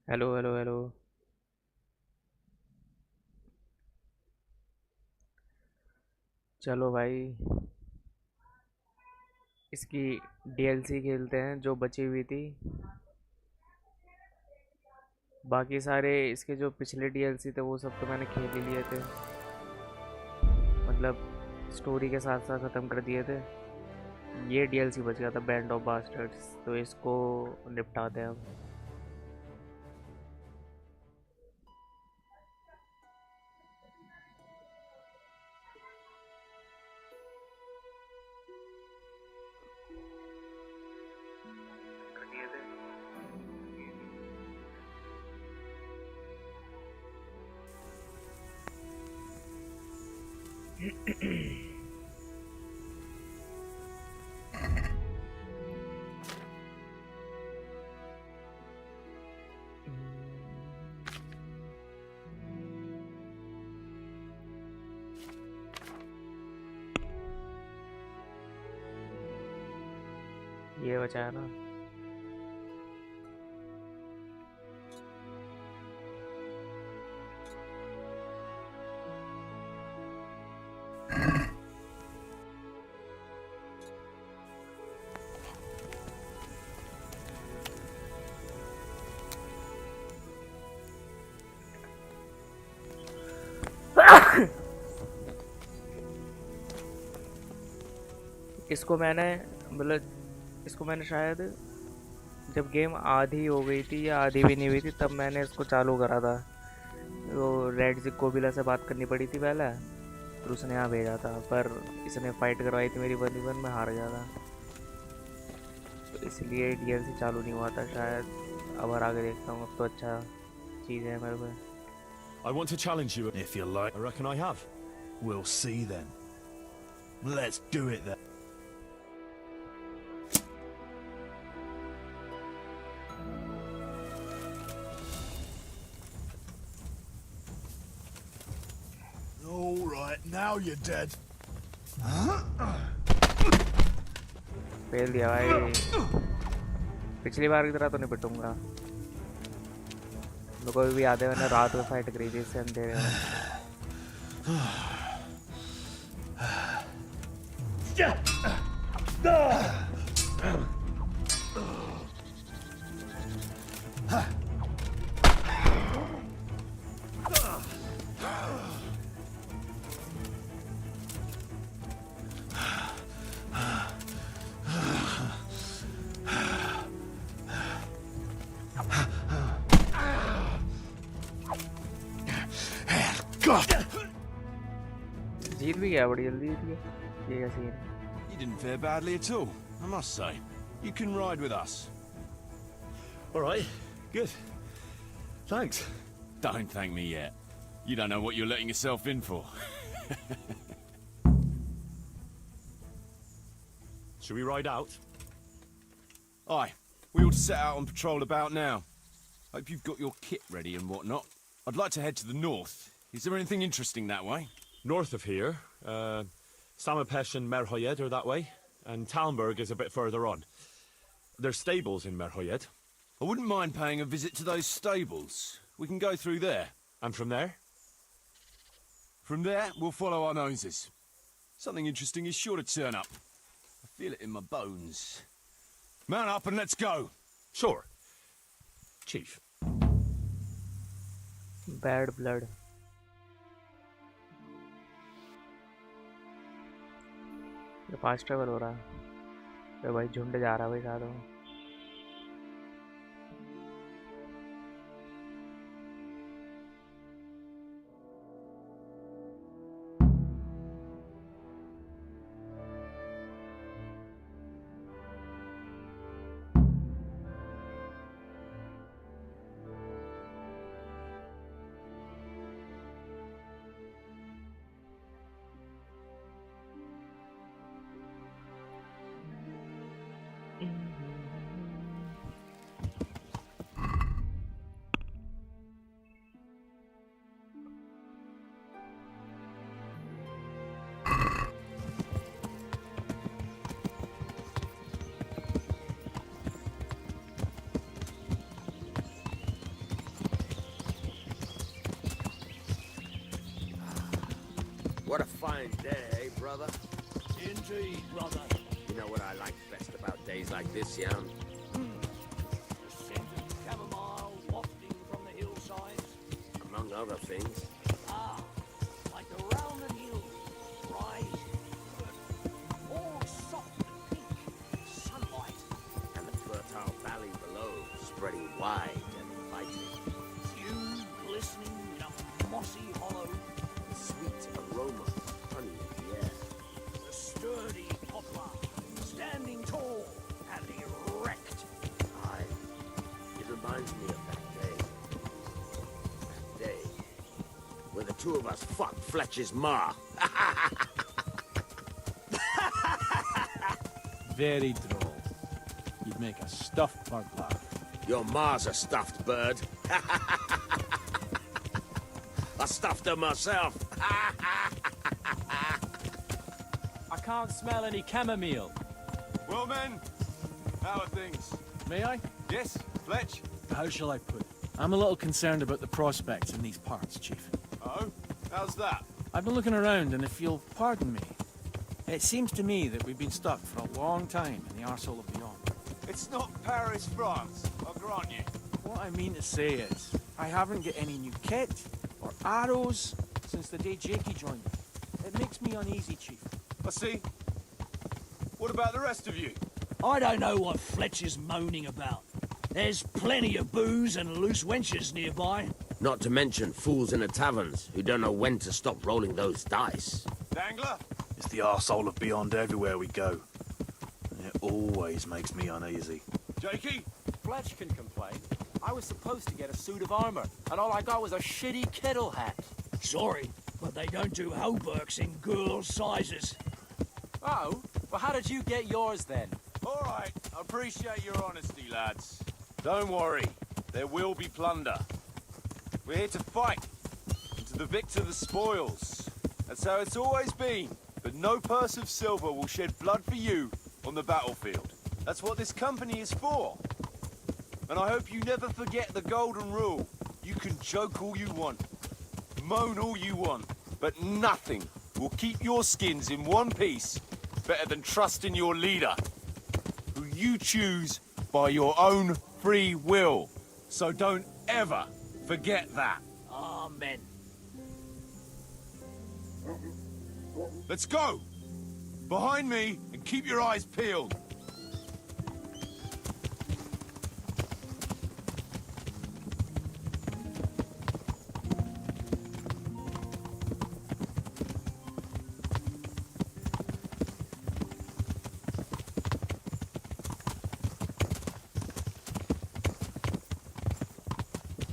Hello hello hello. चलो भाई, इसकी डीएलसी खेलते हैं जो बची हुई थी। बाकी सारे इसके जो पिछले डीएलसी थे वो सब तो मैंने खेल ही लिए थे, मतलब स्टोरी के साथ साथ ख़त्म कर दिए थे। ये डीएलसी बच गया था, बैंड ऑफ बास्टर्ड्स, तो इसको निपटाते हैं अब। कर दिए थे। ये बचा है ना। इसको मैंने मतलब इसको मैंने शायद जब गेम आधी हो गई थी या आधी भी नहीं हुई थी तब मैंने इसको चालू करा था। वो रेड कोबिला से बात करनी पड़ी थी पहले, फिर उसने यहाँ भेजा था, पर इसने फाइट करवाई थी मेरी 1v1 में, हार गया था, तो इसलिए डीएलसी चालू नहीं हुआ था शायद। अब और आगे देखता हूँ, अब तो अच्छा चीज़ है मेरे पे। I want to challenge you if you like. I reckon I have. We'll see then. Let's do it then. All right, now you're dead. Fail दिया भाई, पिछली बार की तरह तो नहीं पिटूंगा। मेरे को भी याद है मैंने रात में फाइट करी थी इससे अंधेरे में। जीत भी गया, बड़ी जल्दी जीत गया। ये क्या सीन है? You didn't fare badly at all, I must say. You can ride with us. All right, good. Thanks. Don't thank me yet. You don't know what you're letting yourself in for. Should we ride out? Aye, we ought to set out on patrol about now. Hope you've got your kit ready and whatnot. I'd like to head to the north. Is there anything interesting that way? North of here, Samapesh and Merhoyed are that way, and Talmberg is a bit further on. There's stables in Merhoyed. I wouldn't mind paying a visit to those stables. We can go through there. And from there? From there, we'll follow our noses. Something interesting is sure to turn up. I feel it in my bones. Mount up and let's go. Sure. Chief. Bad blood. ये fast travel हो रहा है तो भाई, झुंड जा रहा है भाई साथ में। What a fine day, eh, brother? Indeed, brother. You know what I like best about days like this, Jan? The scent of chamomile wafting from the hillsides. Among other things. Ah, like the rounded hills, rising, all soft and pink, sunlight. And the fertile valley below, spreading wide and inviting. Dew glistening in a mossy hollow. The sweet aroma of honey in the air. The sturdy poplar, standing tall and erect. Aye, it reminds me of that day. That day where the two of us fucked Fletcher's ma. Very droll. You'd make a stuffed bird laugh. Your ma's a stuffed bird. I stuffed her myself. I can't smell any chamomile. Well, men, how are things? May I? Yes, Fletch? How shall I put it? I'm a little concerned about the prospects in these parts, Chief. Oh, how's that? I've been looking around, and if you'll pardon me, it seems to me that we've been stuck for a long time in the arsehole of beyond. It's not Paris, France, I'll grant you. What I mean to say is, I haven't got any new kit or arrows since the day Jakey joined me. It makes me uneasy, Chief. I see. What about the rest of you? I don't know what Fletcher's moaning about. There's plenty of booze and loose wenches nearby. Not to mention fools in the taverns who don't know when to stop rolling those dice. Dangler? It's the arsehole of beyond everywhere we go. And it always makes me uneasy. Jakey? Fletch can complain. I was supposed to get a suit of armor, and all I got was a shitty kettle hat. Sorry, but they don't do hauberks in girls' sizes. Oh? Well, how did you get yours then? All right, I appreciate your honesty, lads. Don't worry, there will be plunder. We're here to fight, and to the victor the spoils. That's how it's always been. But no purse of silver will shed blood for you on the battlefield. That's what this company is for. And I hope you never forget the golden rule. You can joke all you want, moan all you want, but nothing will keep your skins in one piece better than trusting your leader, who you choose by your own free will. So don't ever forget that. Amen. Let's go! Behind me, and keep your eyes peeled.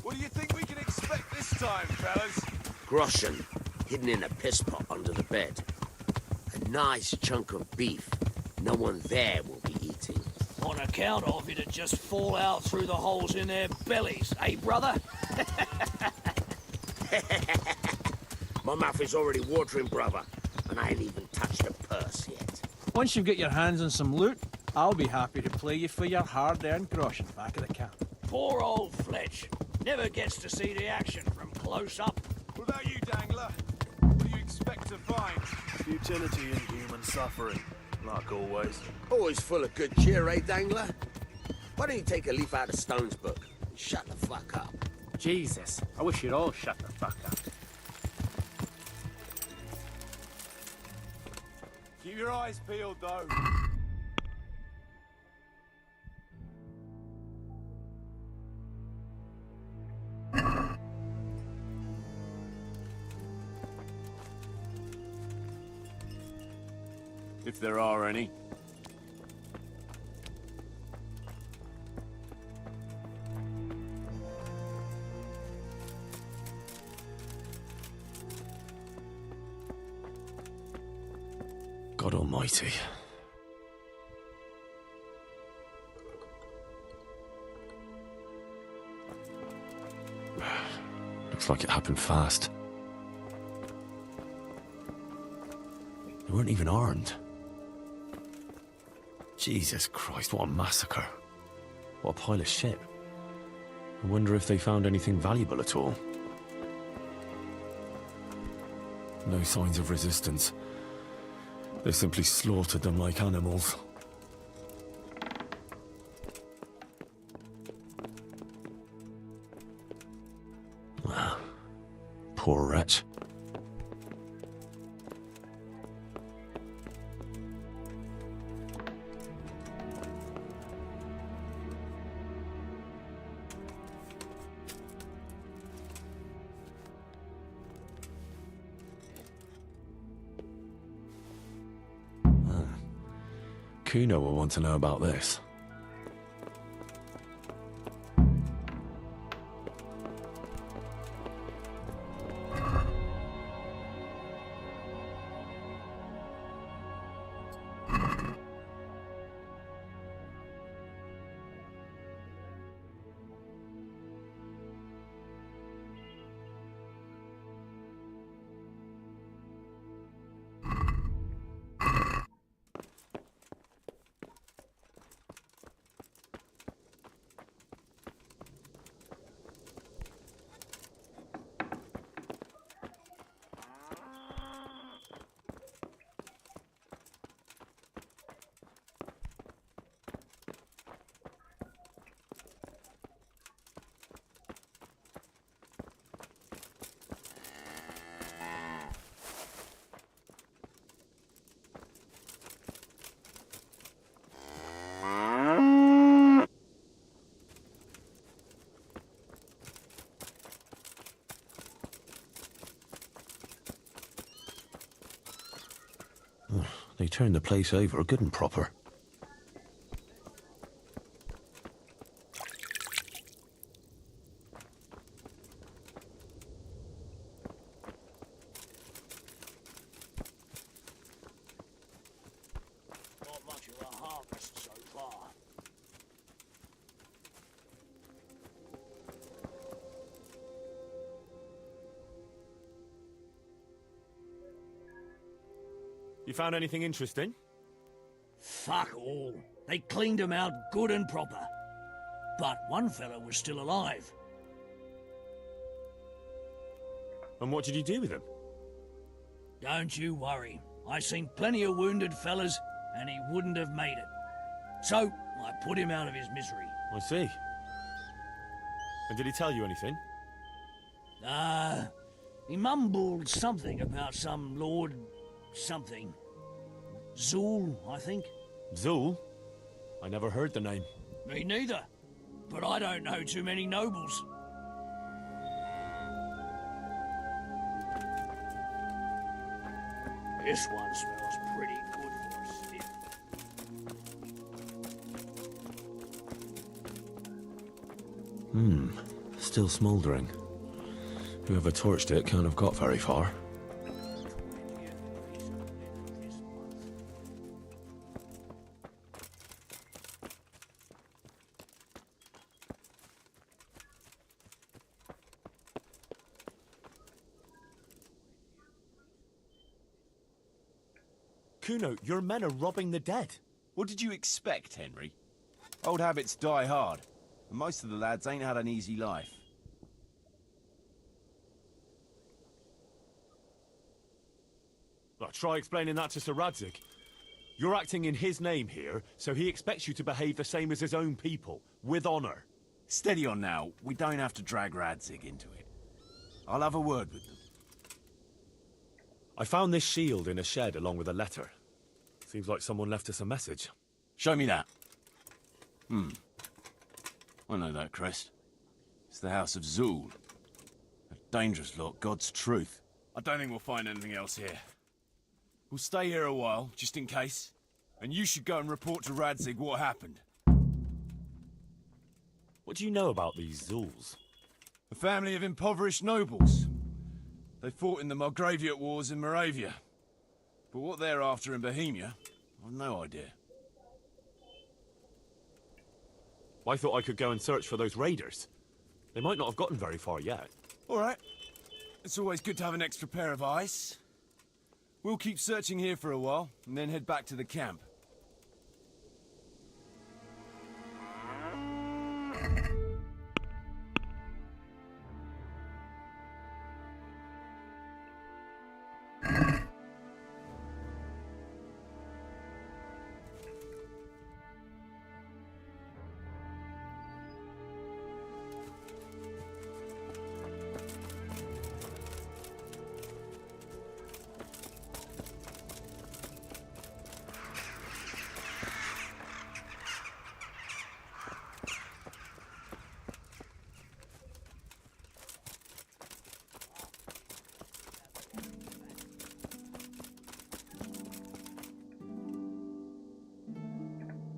What do you think we can expect this time, fellas? Groschen, hidden in a piss pot under the bed. A nice chunk of beef no one there will be eating. On account of it'd just fall out through the holes in their bellies, eh, brother? My mouth is already watering, brother, and I ain't even touched a purse yet. Once you get your hands on some loot, I'll be happy to play you for your hard-earned groschen back at the camp. Poor old Fletch. Never gets to see the action from close up. What about you, Dangler? What do you expect to find? Futility in human suffering, like always. Always full of good cheer, eh, Dangler? Why don't you take a leaf out of Stone's book and shut the fuck up? Jesus, I wish you'd all shut the fuck up. Keep your eyes peeled, though. If there are any. God almighty. Looks like it happened fast. They weren't even armed. Jesus Christ, what a massacre. What a pile of shit. I wonder if they found anything valuable at all. No signs of resistance. They simply slaughtered them like animals. Poor wretch. Kuno will want to know about this. They turned the place over good and proper. Not much of a harvest so far. You found anything interesting? Fuck all. They cleaned him out good and proper. But one fella was still alive. And what did you do with him? Don't you worry. I seen plenty of wounded fellas, and he wouldn't have made it. So, I put him out of his misery. I see. And did he tell you anything? He mumbled something about some Lord something. Zool, I think. Zul? I never heard the name. Me neither. But I don't know too many nobles. This one smells pretty good for a stick. Still smouldering. Whoever torched it can't have got very far. Kuno, your men are robbing the dead. What did you expect, Henry? Old habits die hard, and most of the lads ain't had an easy life. Well, try explaining that to Sir Radzig. You're acting in his name here, so he expects you to behave the same as his own people, with honor. Steady on now, we don't have to drag Radzig into it. I'll have a word with them. I found this shield in a shed along with a letter. Seems like someone left us a message. Show me that. I know that crest. It's the House of Zool. A dangerous lot, God's truth. I don't think we'll find anything else here. We'll stay here a while, just in case. And you should go and report to Radzig what happened. What do you know about these Zuls? A family of impoverished nobles. They fought in the Margraviate Wars in Moravia. But what they're after in Bohemia, I've no idea. I thought I could go and search for those raiders. They might not have gotten very far yet. All right. It's always good to have an extra pair of eyes. We'll keep searching here for a while, and then head back to the camp.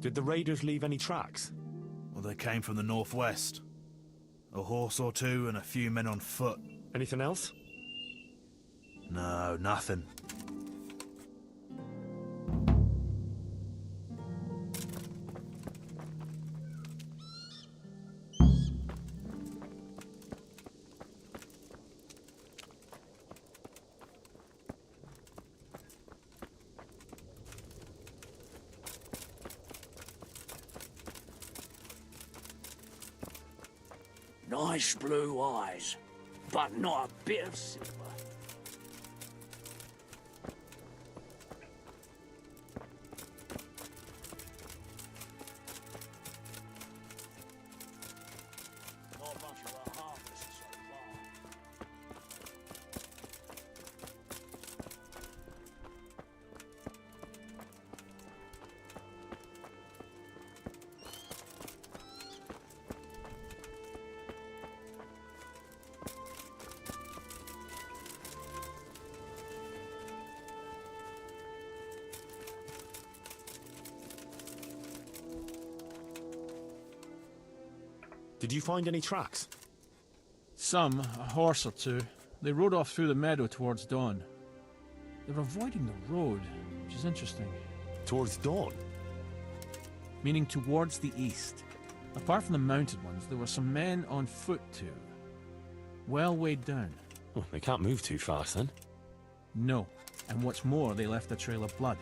Did the raiders leave any tracks? Well, they came from the northwest. A horse or two and a few men on foot. Anything else? No, nothing. Nice blue eyes, but not a bit of silver. Not much of a harvest so far. Did you find any tracks? Some, a horse or two. They rode off through the meadow towards dawn. They were avoiding the road, which is interesting. Towards dawn? Meaning towards the east. Apart from the mounted ones, there were some men on foot too. Well weighed down. Oh, they can't move too fast then. No. And what's more, they left a trail of blood.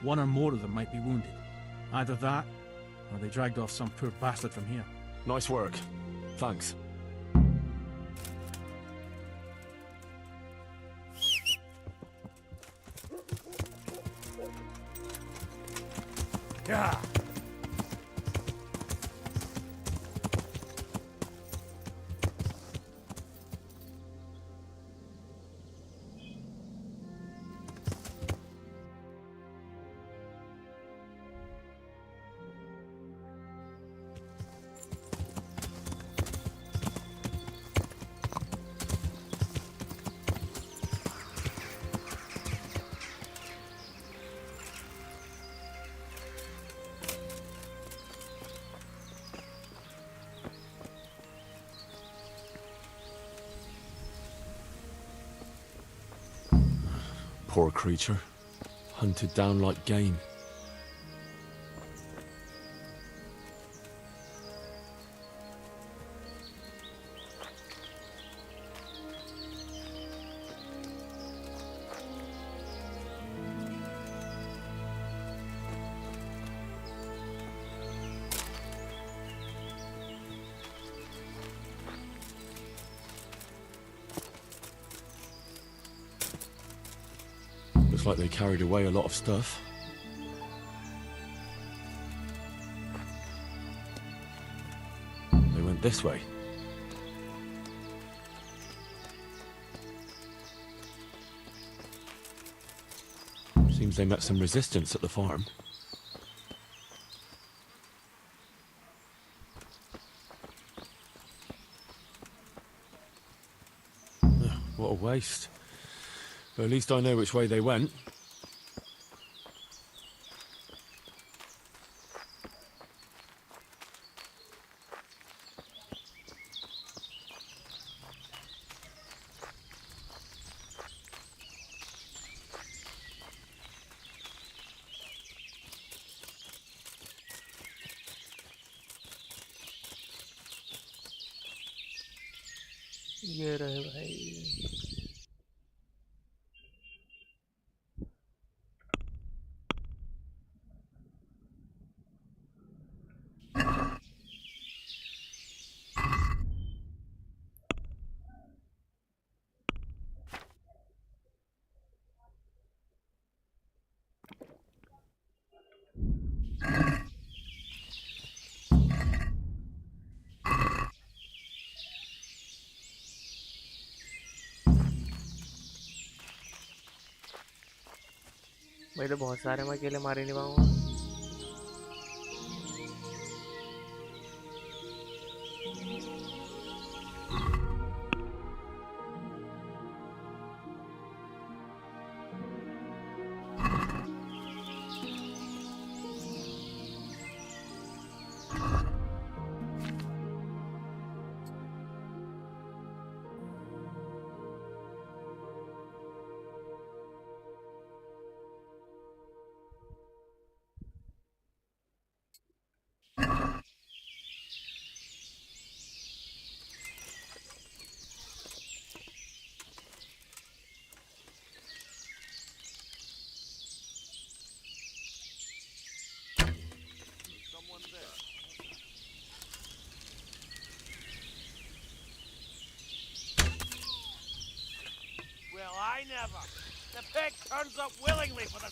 One or more of them might be wounded. Either that, or they dragged off some poor bastard from here. Nice work. Thanks. Yeah. Poor creature. Hunted down like game. Looks like they carried away a lot of stuff. They went this way. Seems they met some resistance at the farm. Ugh, what a waste. But at least I know which way they went. ये रहे भाई। भाई तो बहुत सारे मैं अकेले मार ही नहीं पाऊंगा। I never. The pig turns up willingly for the...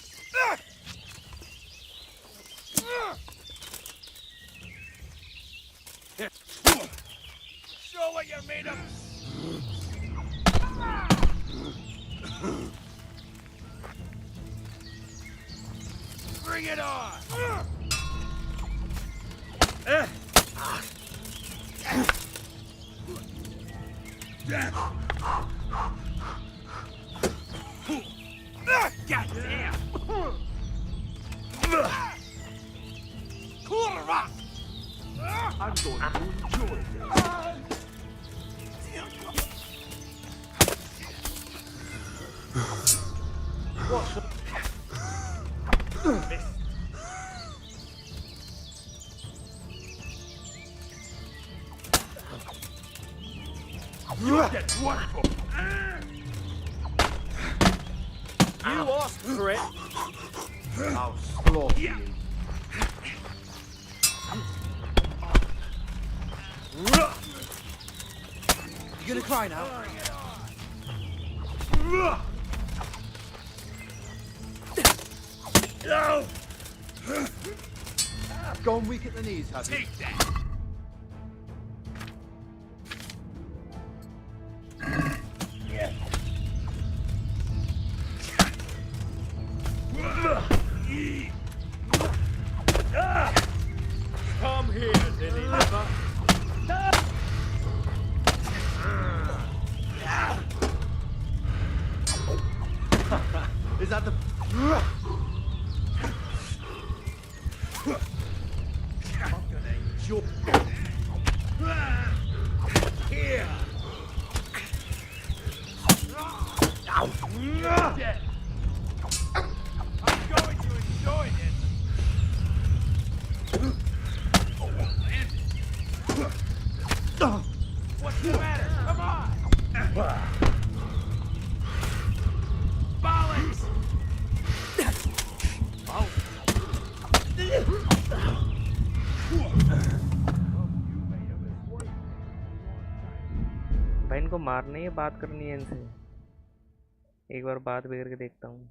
Show what you're made of. Bring it on. Goddamn! Kurva! I'm going to enjoy this. You get wonderful. You asked for it. I'll slaughter you. You gonna cry now? Gone weak at the knees, have you? Take that. Come here, Lily Liver. Is that the... I'm gonna enjoy. Here. Dead. I'm going to enjoy this. What's the matter? Come on. Bollocks. भाई इनको मारना ही है, बात करनी है इनसे। एक बार बात भी करके देखता हूँ।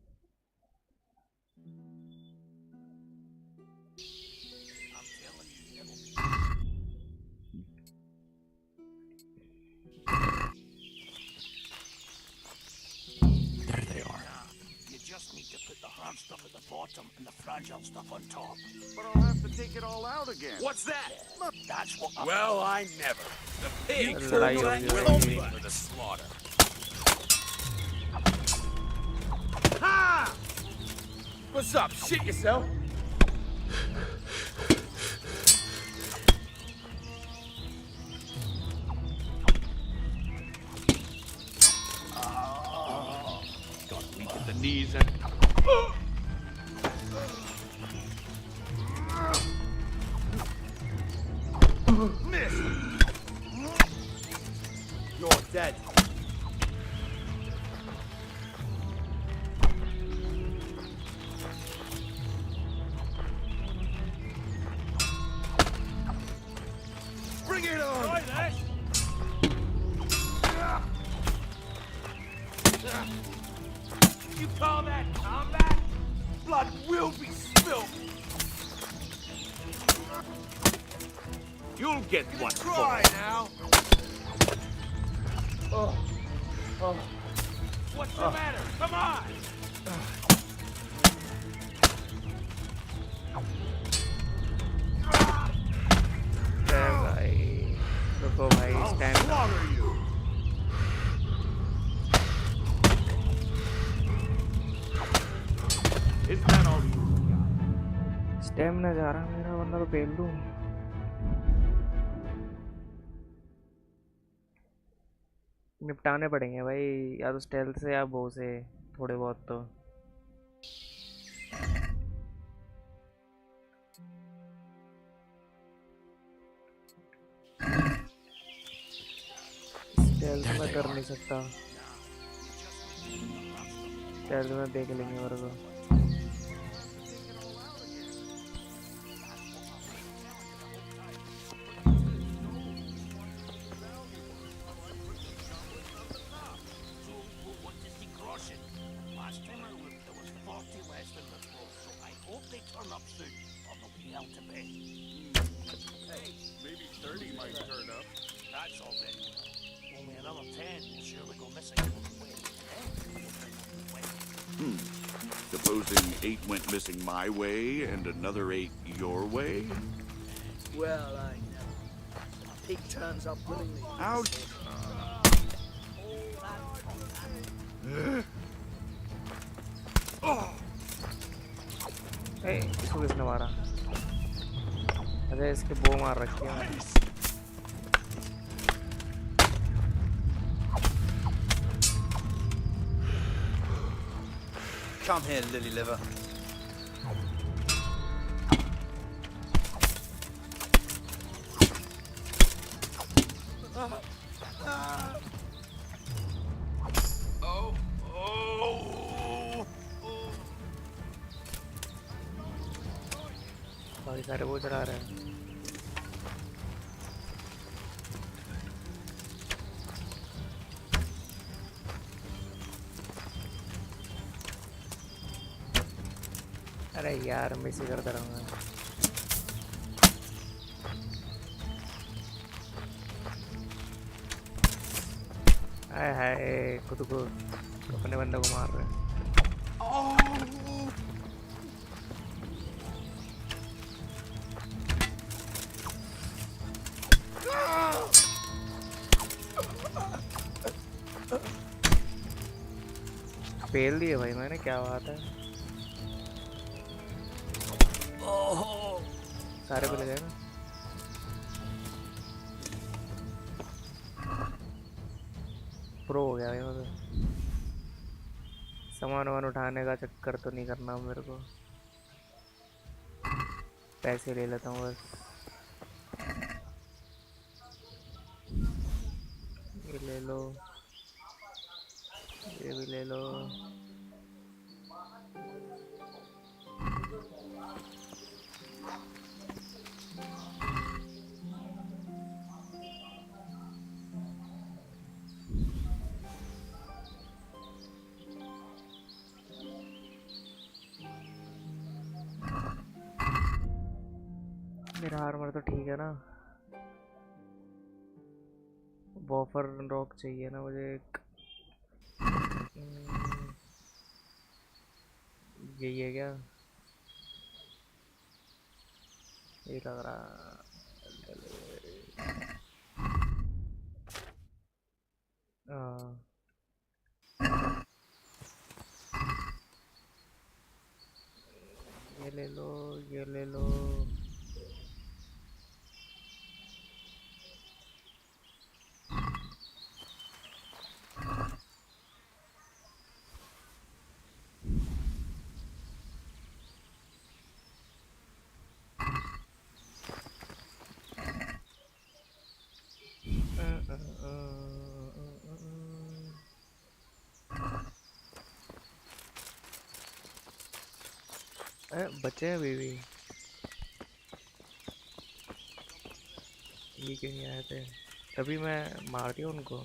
There they are. You just need to put the hard stuff at the bottom and the fragile stuff on top. But I'll have to take it all out again. What's that? That's what I... Well, I never. The pig लड़ाई हो that गई will भाई। be for the slaughter. Ha! What's up? Shit yourself? Got weak at the knees and... Miss! You're dead. Bring it on! Try this! You call that combat? Blood will be spilled! You'll get one Try now! What's the matter? Come on! भाई रुको भाई, stand Slaughter you! Is that all you got? Stamina जा रहा मेरा, वरना तो fail दूँ। निपटाने पड़ेंगे भाई, या तो स्टेल्थ से या बो से, थोड़े बहुत तो। स्टेल्थ में कर नहीं सकता, स्टेल्थ में देख लेंगे मेरे को। hell to bed. Hey, maybe 30 might turn up. That's all very well. Only another 10 will surely go missing on the way. Supposing 8 went missing my way and another 8 your way? Well, I know. A pig turns up willingly. Ouch! इसको किसने मारा? अरे इसके बो मार रखी है। Come here, lily liver. काफी सारे वो चला रहे हैं। अरे यार मिस ही करता रहूँगा। हाय हाय खुद को अपने बंदे को मार रहे हैं। फेल दिए भाई मैंने, क्या बात है। सारे पे लगे ना। प्रो हो गया भाई मतलब। सामान वामान उठाने का चक्कर तो नहीं करना मेरे को। पैसे ले लेता हूँ बस। ये ले लो, ये भी ले लो। मेरा आर्मर तो ठीक है ना। बफर रॉक चाहिए ना मुझे एक। यही है क्या? यही लग रहा। हाँ ये ले लो, ये ले लो। बच्चे हैं अभी भी। ये क्यों नहीं आए थे? तभी मैं मार दिया उनको।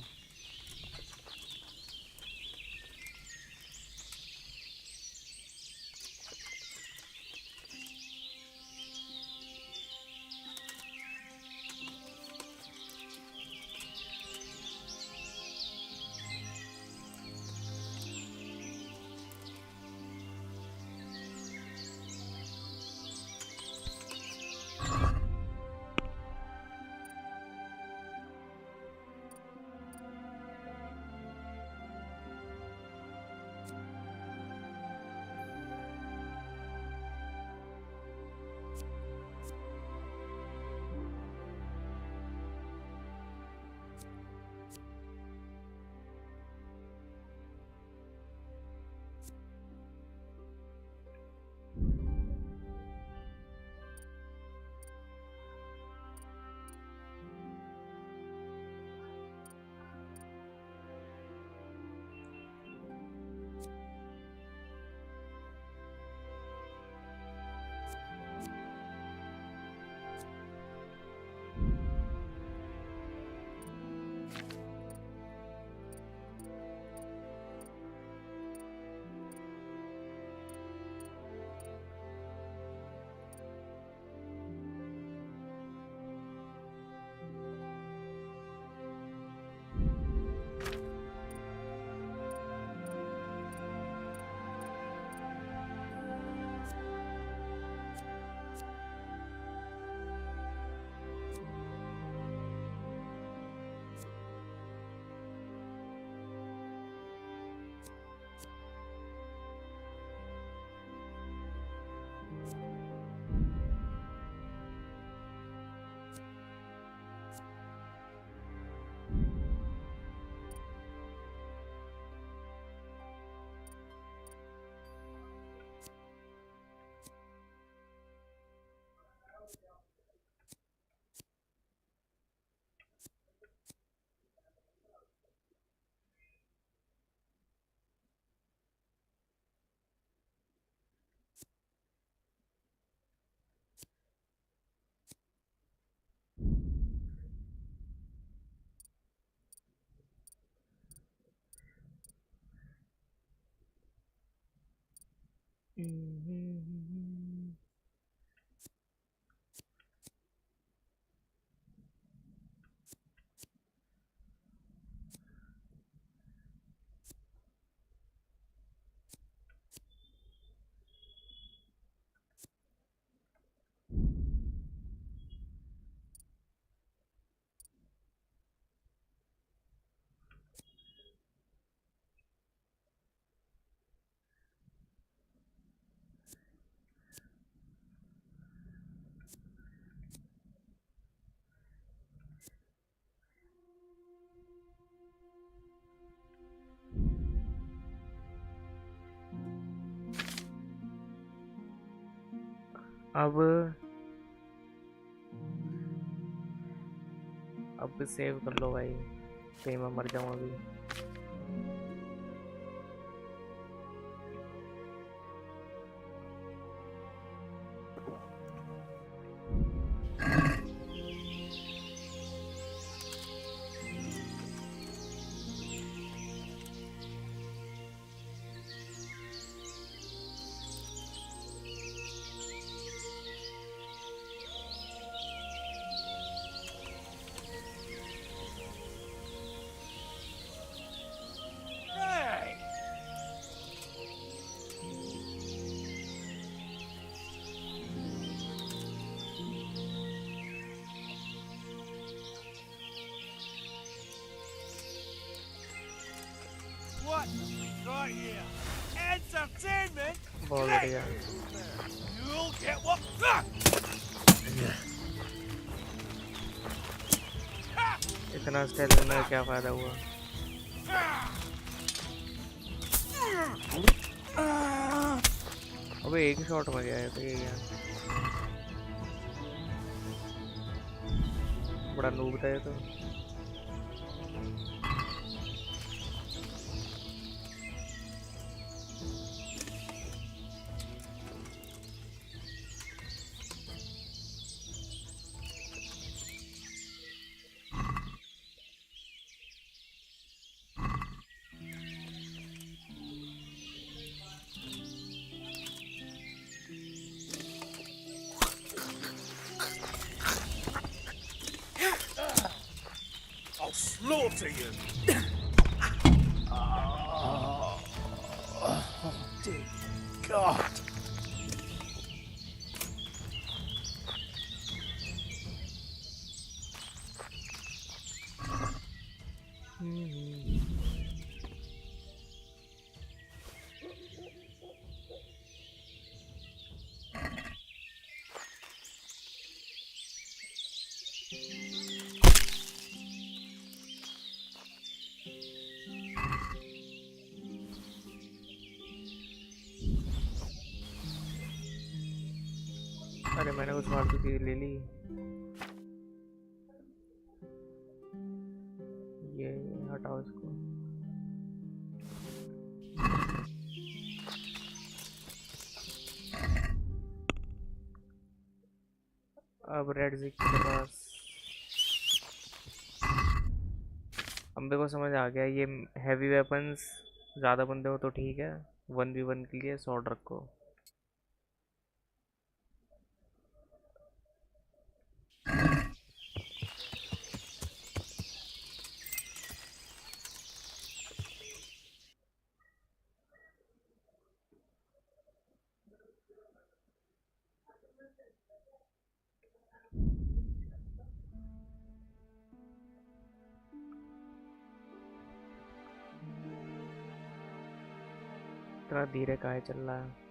अब सेव कर लो भाई, कहीं मैं मर जाऊं अभी। What we got here? Entertainment? बहुत Great! बढ़िया। You'll get what? इतना स्टाइल में क्या फायदा हुआ? अबे एक ही शॉट में गया है तो ये क्या? बड़ा नूब था ये तो। I'll slaughter you! Oh, dear God. अरे मैंने कुछ फालतू चीज ले ली। ये हटाओ इसको। अब रेड जिक के पास अम्बे को समझ आ गया, ये हैवी वेपन्स ज़्यादा बंदे हो तो ठीक है, 1v1 के लिए शॉर्ट रखो। इतना धीरे काहे चल रहा है?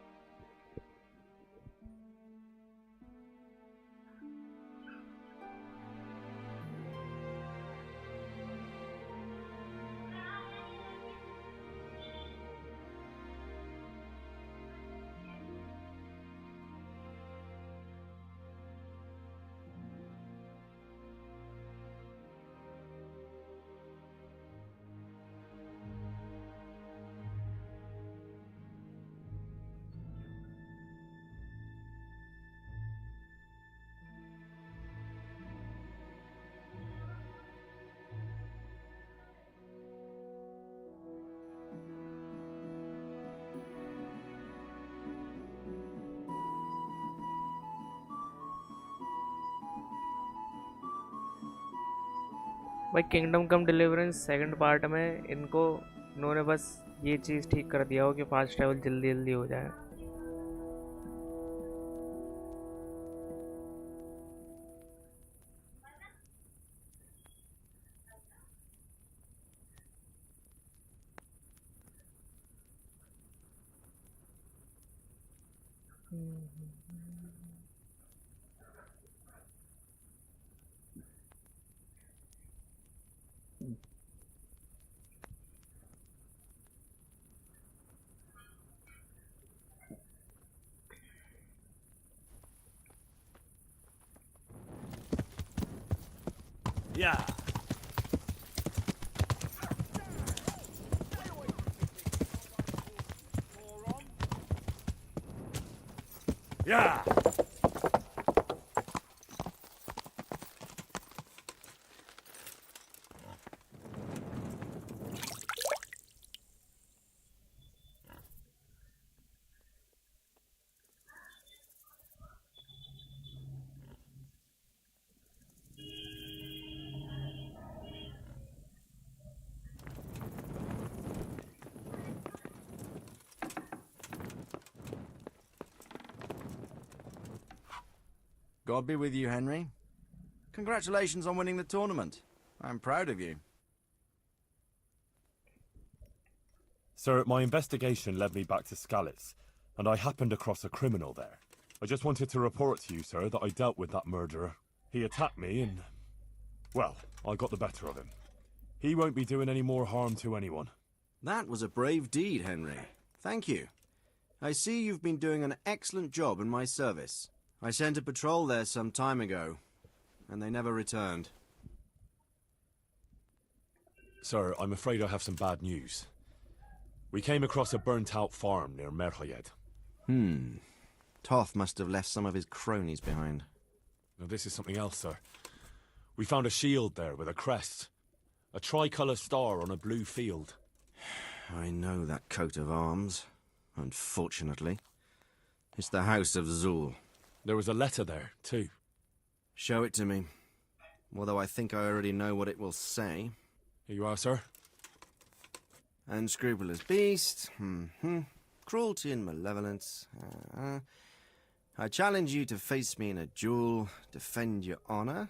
भाई किंगडम कम डिलीवरेंस सेकंड पार्ट में इन्होंने बस ये चीज़ ठीक कर दिया हो कि फास्ट ट्रैवल जल्दी जल्दी हो जाए। Yeah. Yeah. God be with you, Henry. Congratulations on winning the tournament. I'm proud of you. Sir, my investigation led me back to Skalitz, and I happened across a criminal there. I just wanted to report to you, sir, that I dealt with that murderer. He attacked me and... well, I got the better of him. He won't be doing any more harm to anyone. That was a brave deed, Henry. Thank you. I see you've been doing an excellent job in my service. I sent a patrol there some time ago, and they never returned. Sir, I'm afraid I have some bad news. We came across a burnt-out farm near Merhoyed. Toth must have left some of his cronies behind. Now, this is something else, sir. We found a shield there with a crest. A tricolour star on a blue field. I know that coat of arms, unfortunately. It's the House of Zul. There was a letter there, too. Show it to me. Although I think I already know what it will say. Here you are, sir. Unscrupulous beast. Cruelty and malevolence. I challenge you to face me in a duel. Defend your honor.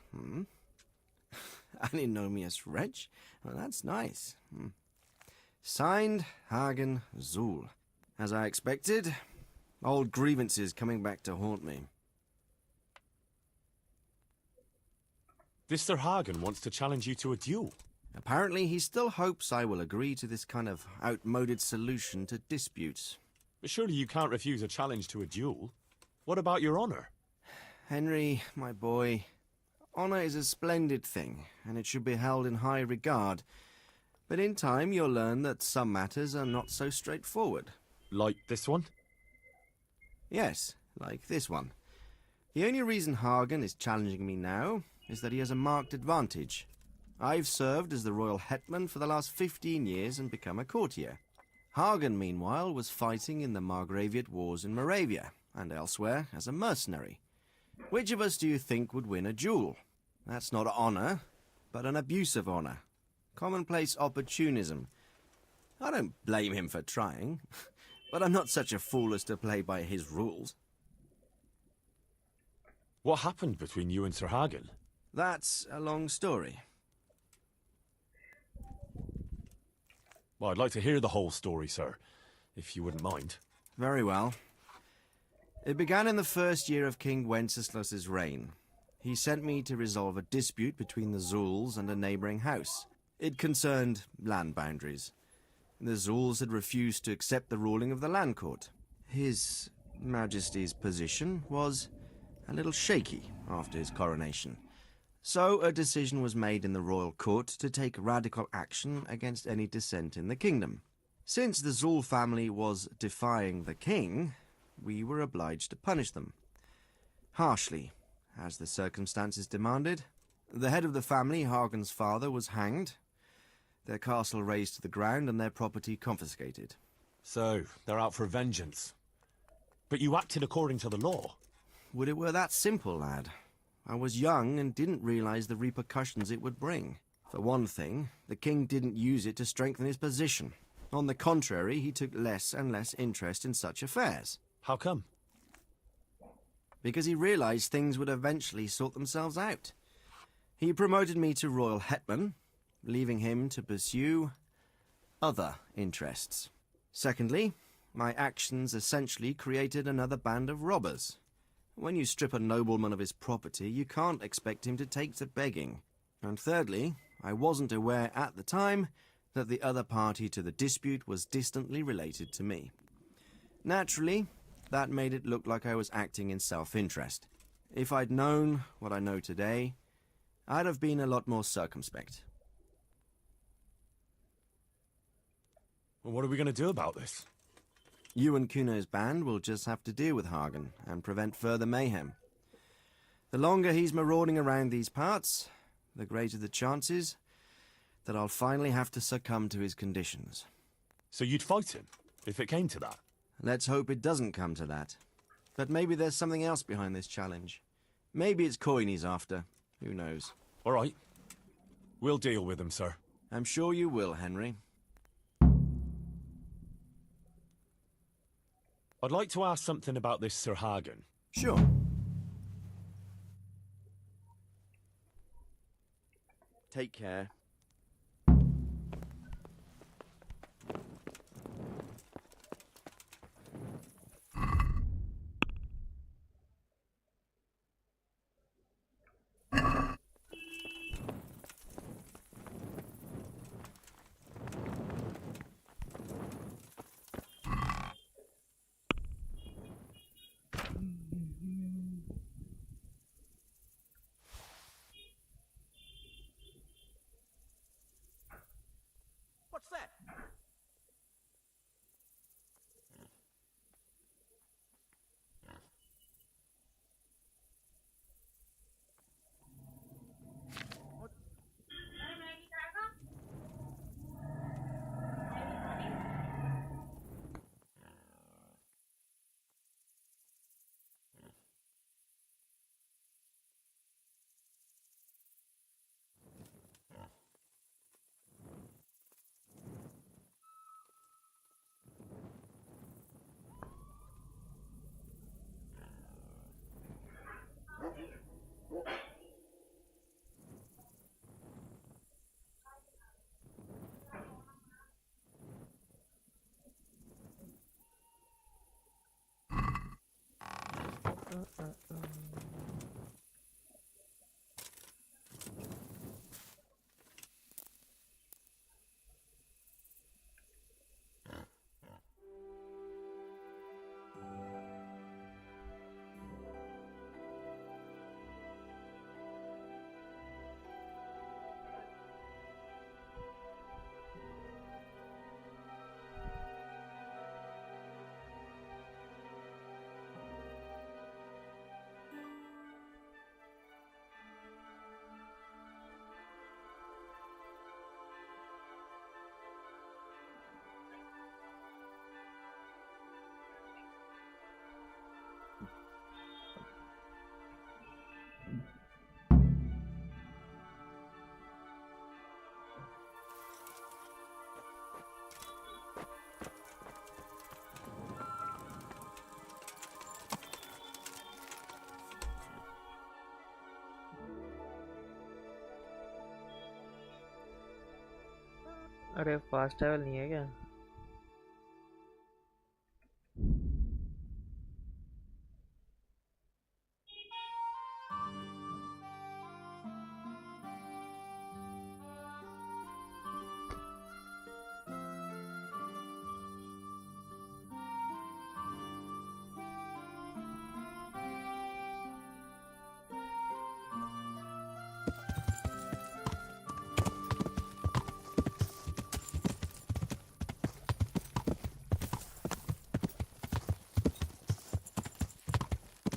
Antinomious wretch. Well, that's nice. Signed, Hagen Zul. As I expected, old grievances coming back to haunt me. This Sir Hagen wants to challenge you to a duel. Apparently, he still hopes I will agree to this kind of outmoded solution to disputes. But surely you can't refuse a challenge to a duel. What about your honor? Henry, my boy, honor is a splendid thing, and it should be held in high regard. But in time, you'll learn that some matters are not so straightforward. Like this one? Yes, like this one. The only reason Hagen is challenging me now is that he has a marked advantage. I've served as the royal hetman for the last 15 years and become a courtier. Hagen, meanwhile, was fighting in the Margraviate Wars in Moravia and elsewhere as a mercenary. Which of us do you think would win a duel? That's not honor, but an abuse of honor. Commonplace opportunism. I don't blame him for trying, but I'm not such a fool as to play by his rules. What happened between you and Sir Hagen? That's a long story. Well, I'd like to hear the whole story, sir, if you wouldn't mind. Very well. It began in the first year of King Wenceslas's reign. He sent me to resolve a dispute between the Zuls and a neighboring house. It concerned land boundaries. The Zuls had refused to accept the ruling of the land court. His Majesty's position was a little shaky after his coronation. So a decision was made in the royal court to take radical action against any dissent in the kingdom. Since the Zul family was defying the king, we were obliged to punish them. Harshly, as the circumstances demanded. The head of the family, Hagen's father, was hanged, their castle razed to the ground and their property confiscated. So, they're out for vengeance. But you acted according to the law. Would it were that simple, lad? I was young and didn't realize the repercussions it would bring. For one thing, the king didn't use it to strengthen his position. On the contrary, he took less and less interest in such affairs. How come? Because he realized things would eventually sort themselves out. He promoted me to royal hetman, leaving him to pursue other interests. Secondly, my actions essentially created another band of robbers. When you strip a nobleman of his property, you can't expect him to take to begging. And thirdly, I wasn't aware at the time that the other party to the dispute was distantly related to me. Naturally, that made it look like I was acting in self-interest. If I'd known what I know today, I'd have been a lot more circumspect. Well, what are we going to do about this? You and Kuno's band will just have to deal with Hagen and prevent further mayhem. The longer he's marauding around these parts, the greater the chances that I'll finally have to succumb to his conditions. So you'd fight him, if it came to that? Let's hope it doesn't come to that. But maybe there's something else behind this challenge. Maybe it's coin he's after. Who knows? All right. We'll deal with him, sir. I'm sure you will, Henry. I'd like to ask something about this Sir Hagen. Sure. Take care. What's that? अरे fast travel नहीं है क्या?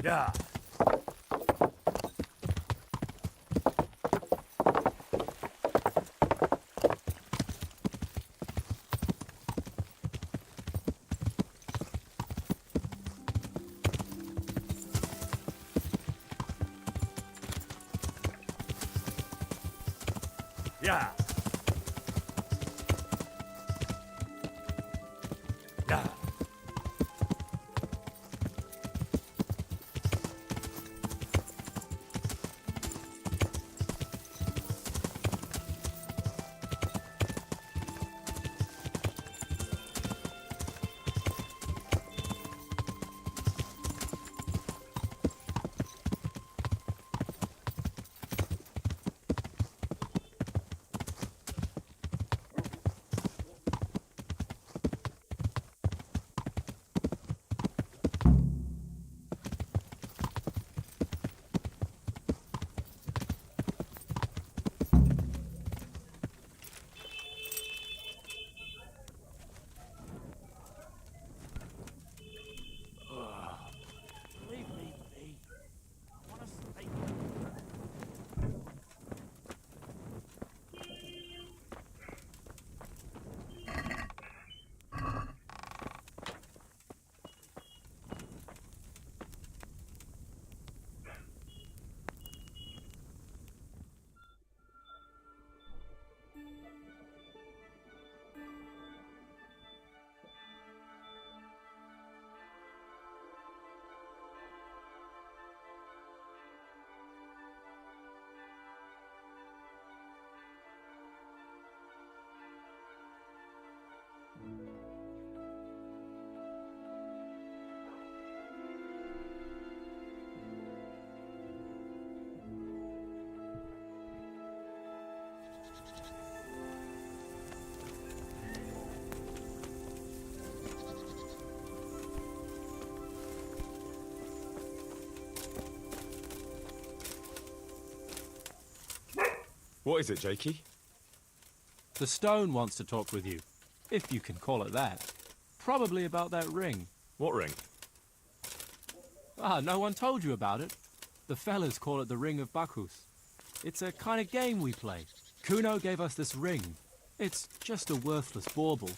Yeah. Yeah. Yeah. Leave me be. I want to sleep. What is it, Jakey? The stone wants to talk with you, if you can call it that. Probably about that ring. What ring? Ah, no one told you about it. The fellas call it the Ring of Bacchus. It's a kind of game we play. Kuno gave us this ring. It's just a worthless bauble.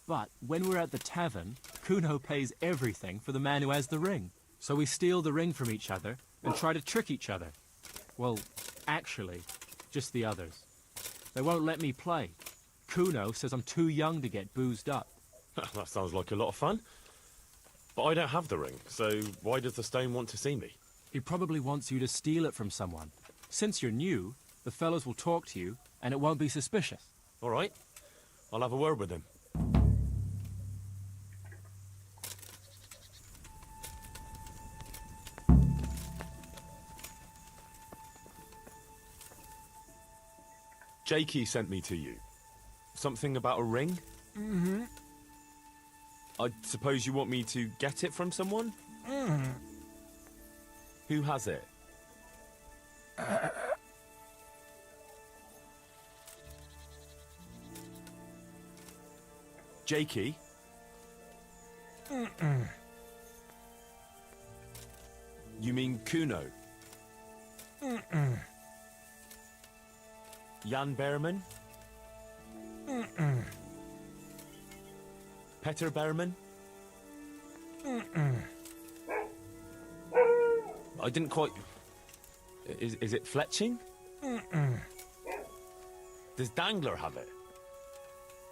But when we're at the tavern, Kuno pays everything for the man who has the ring. So we steal the ring from each other and try to trick each other. Well, actually, just the others. They won't let me play. Kuno says I'm too young to get boozed up. That sounds like a lot of fun. But I don't have the ring, so why does the stone want to see me? He probably wants you to steal it from someone. Since you're new, the fellows will talk to you, and it won't be suspicious. All right. I'll have a word with him. Jakey sent me to you. Something about a ring? Mm-hmm. I suppose you want me to get it from someone? Mm-hmm. Who has it? Jakey? Mm-mm. You mean Kuno? Mm-mm. Jan Behrman? Mm-mm. Peter Behrman? Mm-mm. I didn't quite... Is it Fletching? Mm-mm. Does Dangler have it?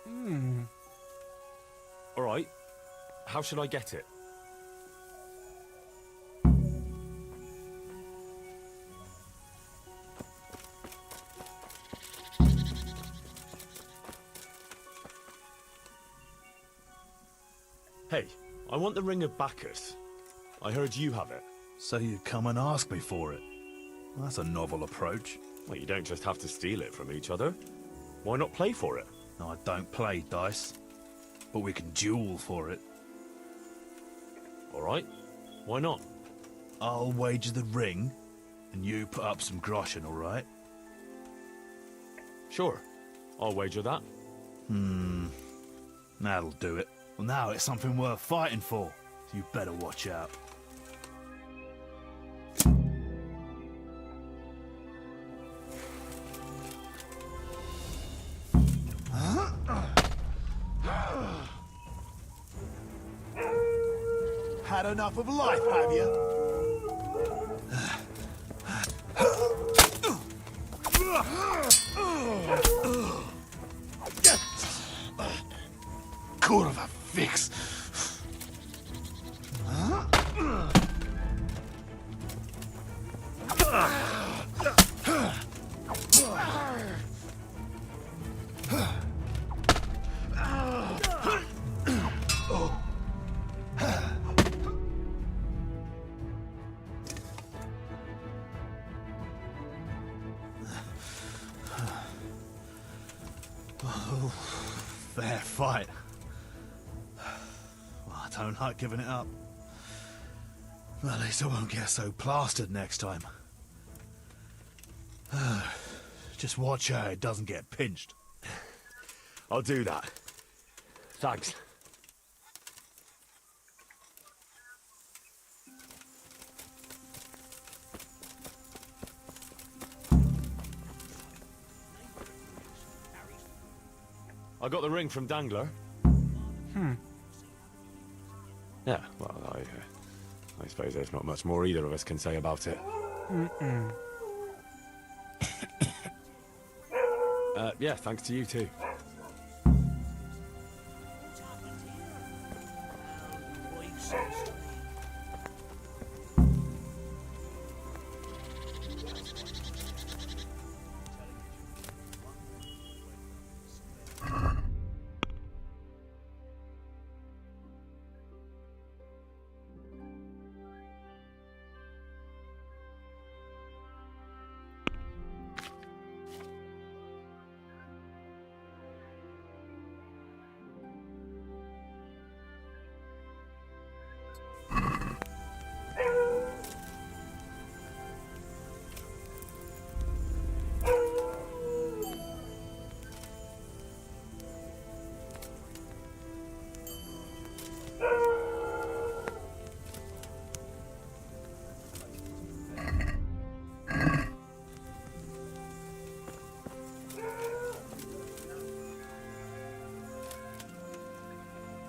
Mm. All right. How should I get it? Hey, I want the Ring of Bacchus. I heard you have it. So you come and ask me for it? That's a novel approach. Well, you don't just have to steal it from each other. Why not play for it? No, I don't play dice, but we can duel for it. All right. Why not? I'll wager the ring, and you put up some groschen, all right? Sure. I'll wager that. That'll do it. Well, now it's something worth fighting for, so you better watch out. Had enough of life, have you? Fair fight. Well, I don't like giving it up. Well, at least I won't get so plastered next time. Just watch how it doesn't get pinched. I'll do that. Thanks. I got the ring from Dangler. Yeah, well, I suppose there's not much more either of us can say about it. Yeah, thanks to you too.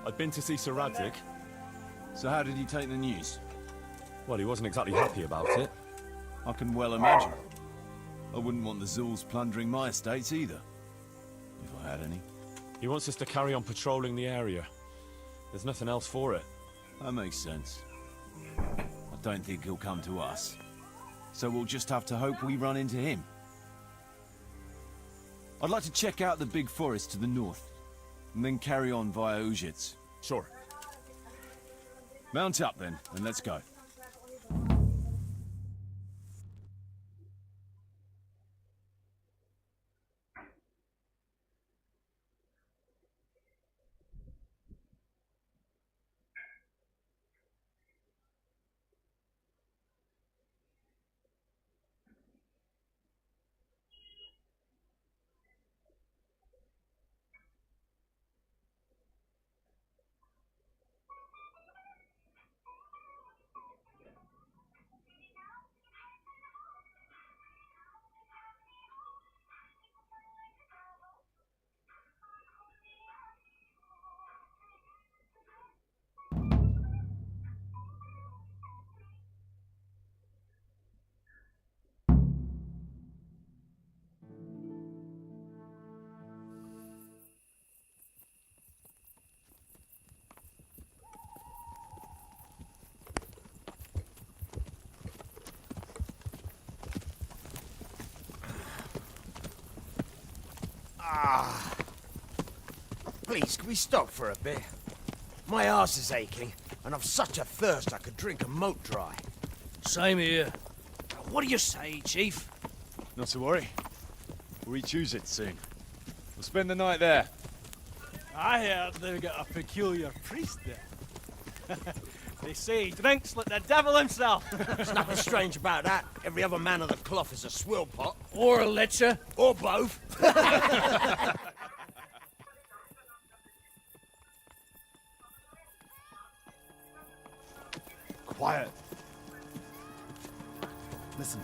I'd been to see Sir Radzig. So how did he take the news? Well, he wasn't exactly happy about it. I can well imagine. I wouldn't want the Zulls plundering my estates either. If I had any. He wants us to carry on patrolling the area. There's nothing else for it. That makes sense. I don't think he'll come to us. So we'll just have to hope we run into him. I'd like to check out the big forest to the north, and then carry on via Ujits. Sure. Mount up then, and let's go. Please, can we stop for a bit? My arse is aching, and I've such a thirst I could drink a moat dry. Same here. What do you say, Chief? Not to worry. We'll reach Ujits soon. We'll spend the night there. I heard they've got a peculiar priest there. They say he drinks like the devil himself. There's nothing strange about that. Every other man of the cloth is a swill pot. Or a lecher. Or both. Quiet. Listen.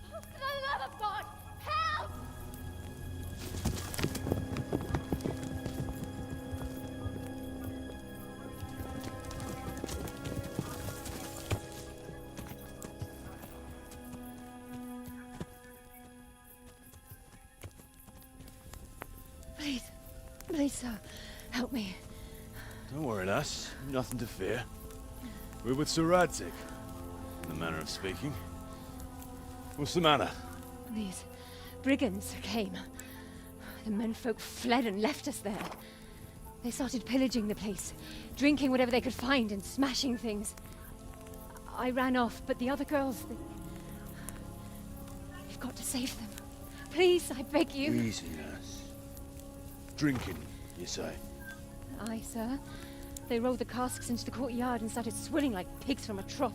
For the love of God, help! Please. Please, sir. Help me. Don't worry, lass. Nothing to fear. We're with Sir Radzig, in the manner of speaking. What's the matter? These brigands came. The menfolk fled and left us there. They started pillaging the place, drinking whatever they could find and smashing things. I ran off, but the other girls... We've got to save them. Please, I beg you. Easy, lass. Drinking, you say? Aye, sir. They rolled the casks into the courtyard and started swilling like pigs from a trough.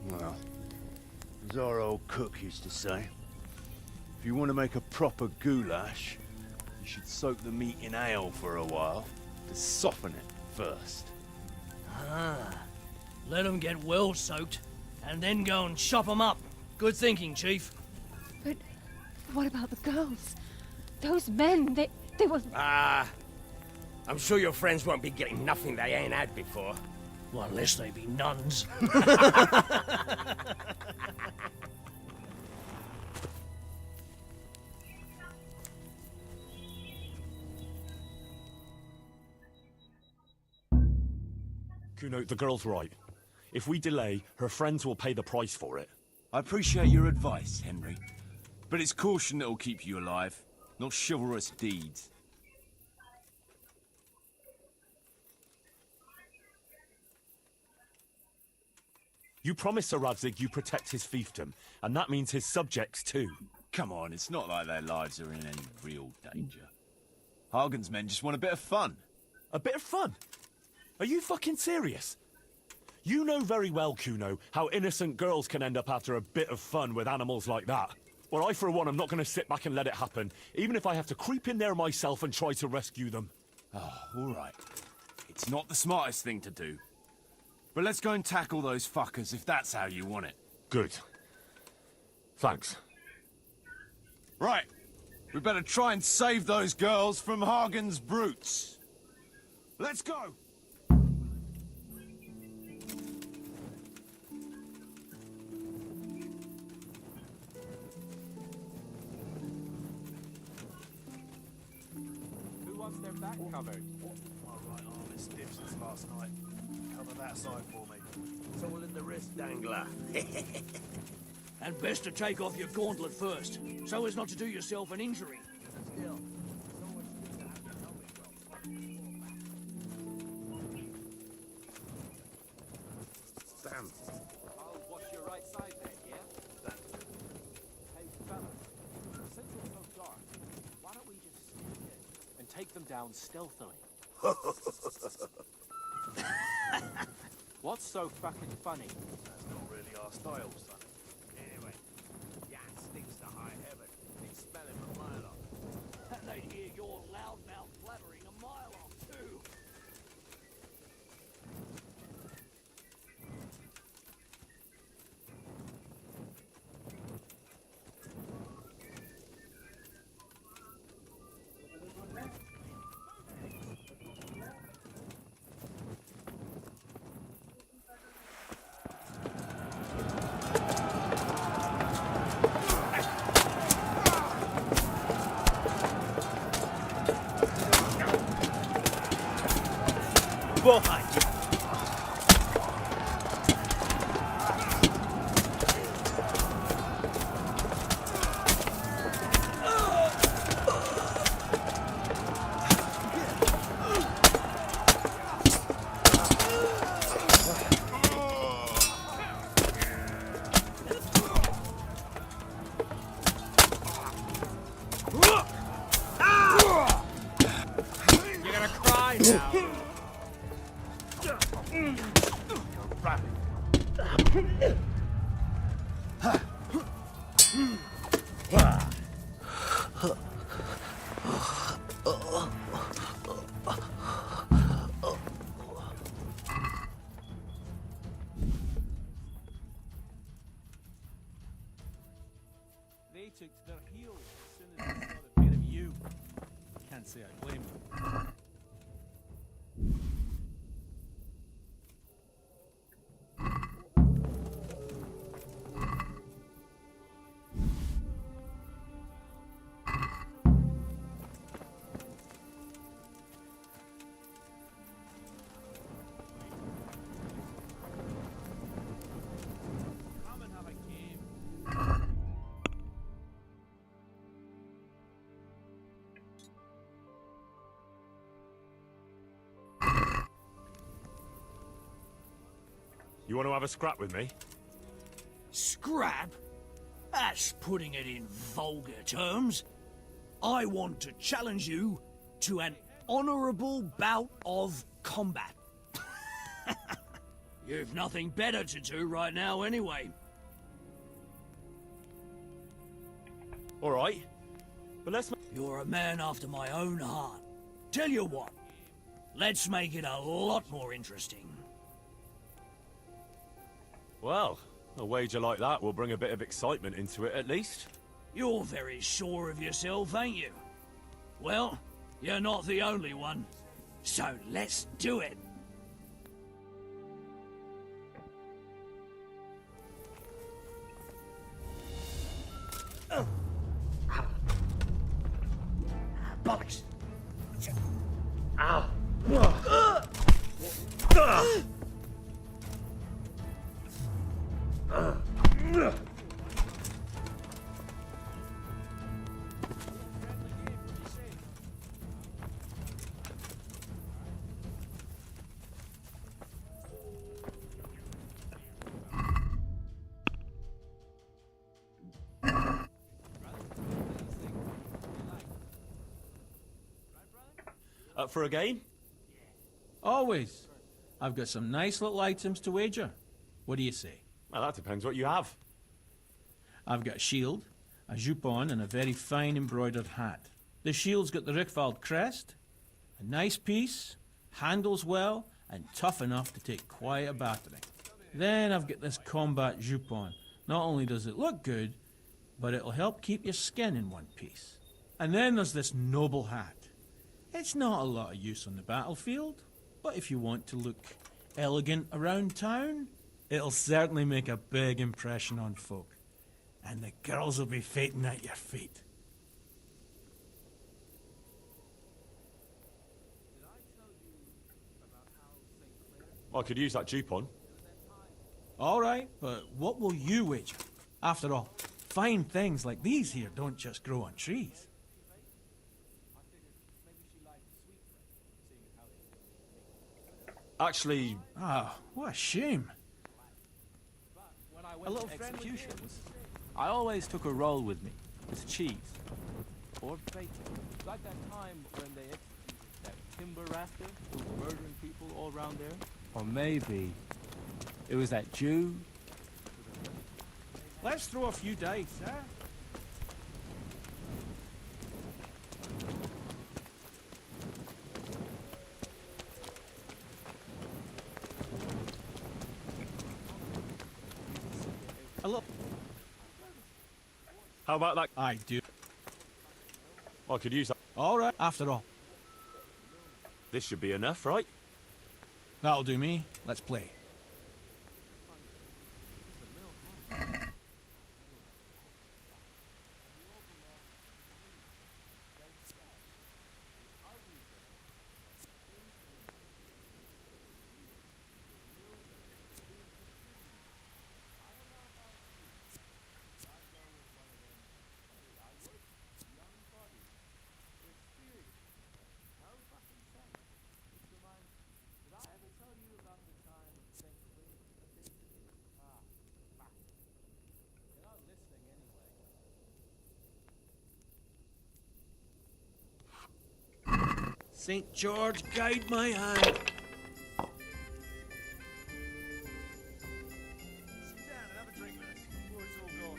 Well, as our old cook used to say, if you want to make a proper goulash, you should soak the meat in ale for a while to soften it first. Ah, let them get well soaked, and then go and chop them up. Good thinking, Chief. But what about the girls? Those men, they were... Ah, I'm sure your friends won't be getting nothing they ain't had before. Well, unless they be nuns. Kuno, the girl's right. If we delay, her friends will pay the price for it. I appreciate your advice, Henry. But it's caution that'll keep you alive, not chivalrous deeds. You promised Sir Radzig you protect his fiefdom, and that means his subjects too. Come on, it's not like their lives are in any real danger. Hagen's men just want a bit of fun. A bit of fun? Are you fucking serious? You know very well, Kuno, how innocent girls can end up after a bit of fun with animals like that. Well, I, for one, am not going to sit back and let it happen, even if I have to creep in there myself and try to rescue them. Oh, all right. It's not the smartest thing to do. But let's go and tackle those fuckers if that's how you want it. Good. Thanks. Right. We better try and save those girls from Hagen's brutes. Let's go! Their back covered. My right arm is stiff since last night. Cover that side for me. It's all in the wrist dangler. And best to take off your gauntlet first, so as not to do yourself an injury. Still. Damn. I'll wash your right side then, yeah? Hey, fellas, since it's so dark, why don't we just sneak in and take them down stealthily? What's so fucking funny? That's not really our style, son. Anyway, Yak stinks to high heaven. They smell him a mile off. And they'd hear your loudmouth blabbering a mile off, too. Behind you. You're gonna cry now. They took to their heels as soon as they saw the pair of you. Can't say I blame them. You want to have a scrap with me? Scrap? That's putting it in vulgar terms. I want to challenge you to an honourable bout of combat. You've nothing better to do right now anyway. All right. But let's... You're a man after my own heart. Tell you what, let's make it a lot more interesting. Well, a wager like that will bring a bit of excitement into it at least. You're very sure of yourself, ain't you? Well, you're not the only one. So let's do it. Bollocks! Ow! Up for a game? Always. I've got some nice little items to wager. What do you say? Well, that depends what you have. I've got a shield, a jupon, and a very fine embroidered hat. The shield's got the Rickfald crest, a nice piece, handles well, and tough enough to take quite a battering. Then I've got this combat jupon. Not only does it look good, but it'll help keep your skin in one piece. And then there's this noble hat. It's not a lot of use on the battlefield, but if you want to look elegant around town, it'll certainly make a big impression on folk. And the girls will be fainting at your feet. I could use that jupon. All right, but what will you wager? After all, fine things like these here don't just grow on trees. Actually... Ah, what a shame. A little executions. I always took a roll with me. With cheese. Or bacon. Like that time when they executed that timber rafter who was murdering people all around there. Or maybe it was that Jew. Let's throw a few dice, huh? Hello. How about that? I do. I could use that. All right, after all. This should be enough, right? That'll do me. Let's play. St. George, guide my hand. Sit down and have a drink with us before it's all gone.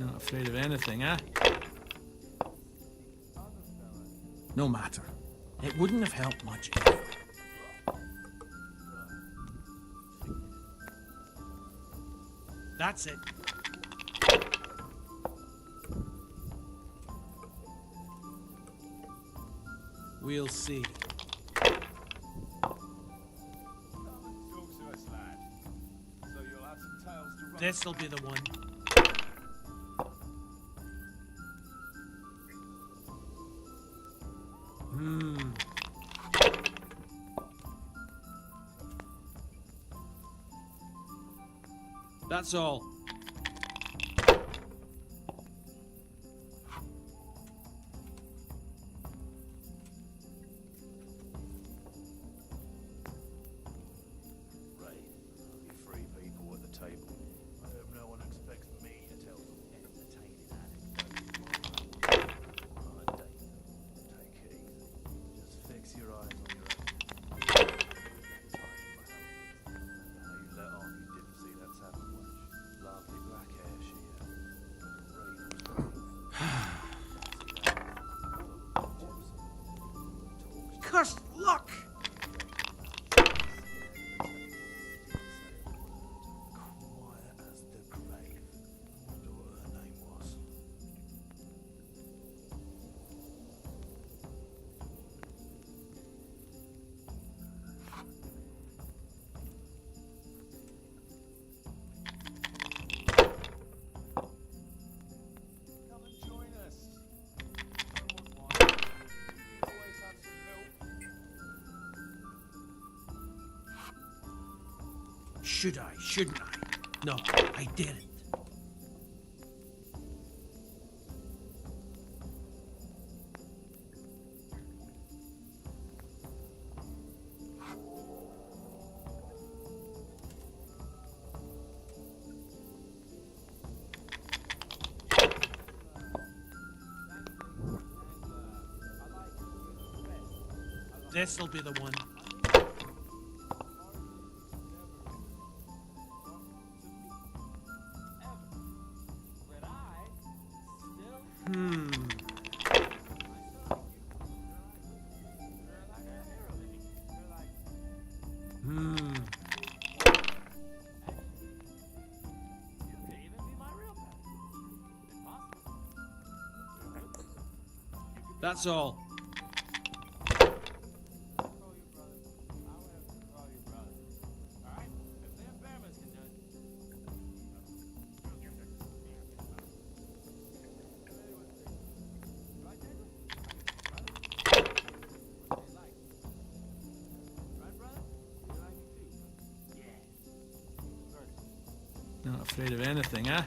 Not afraid of anything, eh? No matter. It wouldn't have helped much. That's it. We'll see. This'll be the one. That's all. Right. Only 3 people at the table. I hope no one expects me to tell them entertaining anecdotes. Alright, Dave. Take it easy. Just fix your eyes on your own. How you let on you didn't see that tavern wench. Lovely black hair she had. Cursed luck! Quiet as the grave. I wonder what her name was. Come and join us. No one wants. You always have some milk. Should I? Shouldn't I? No, I didn't. This'll be the one. That's all. Not afraid of anything, huh?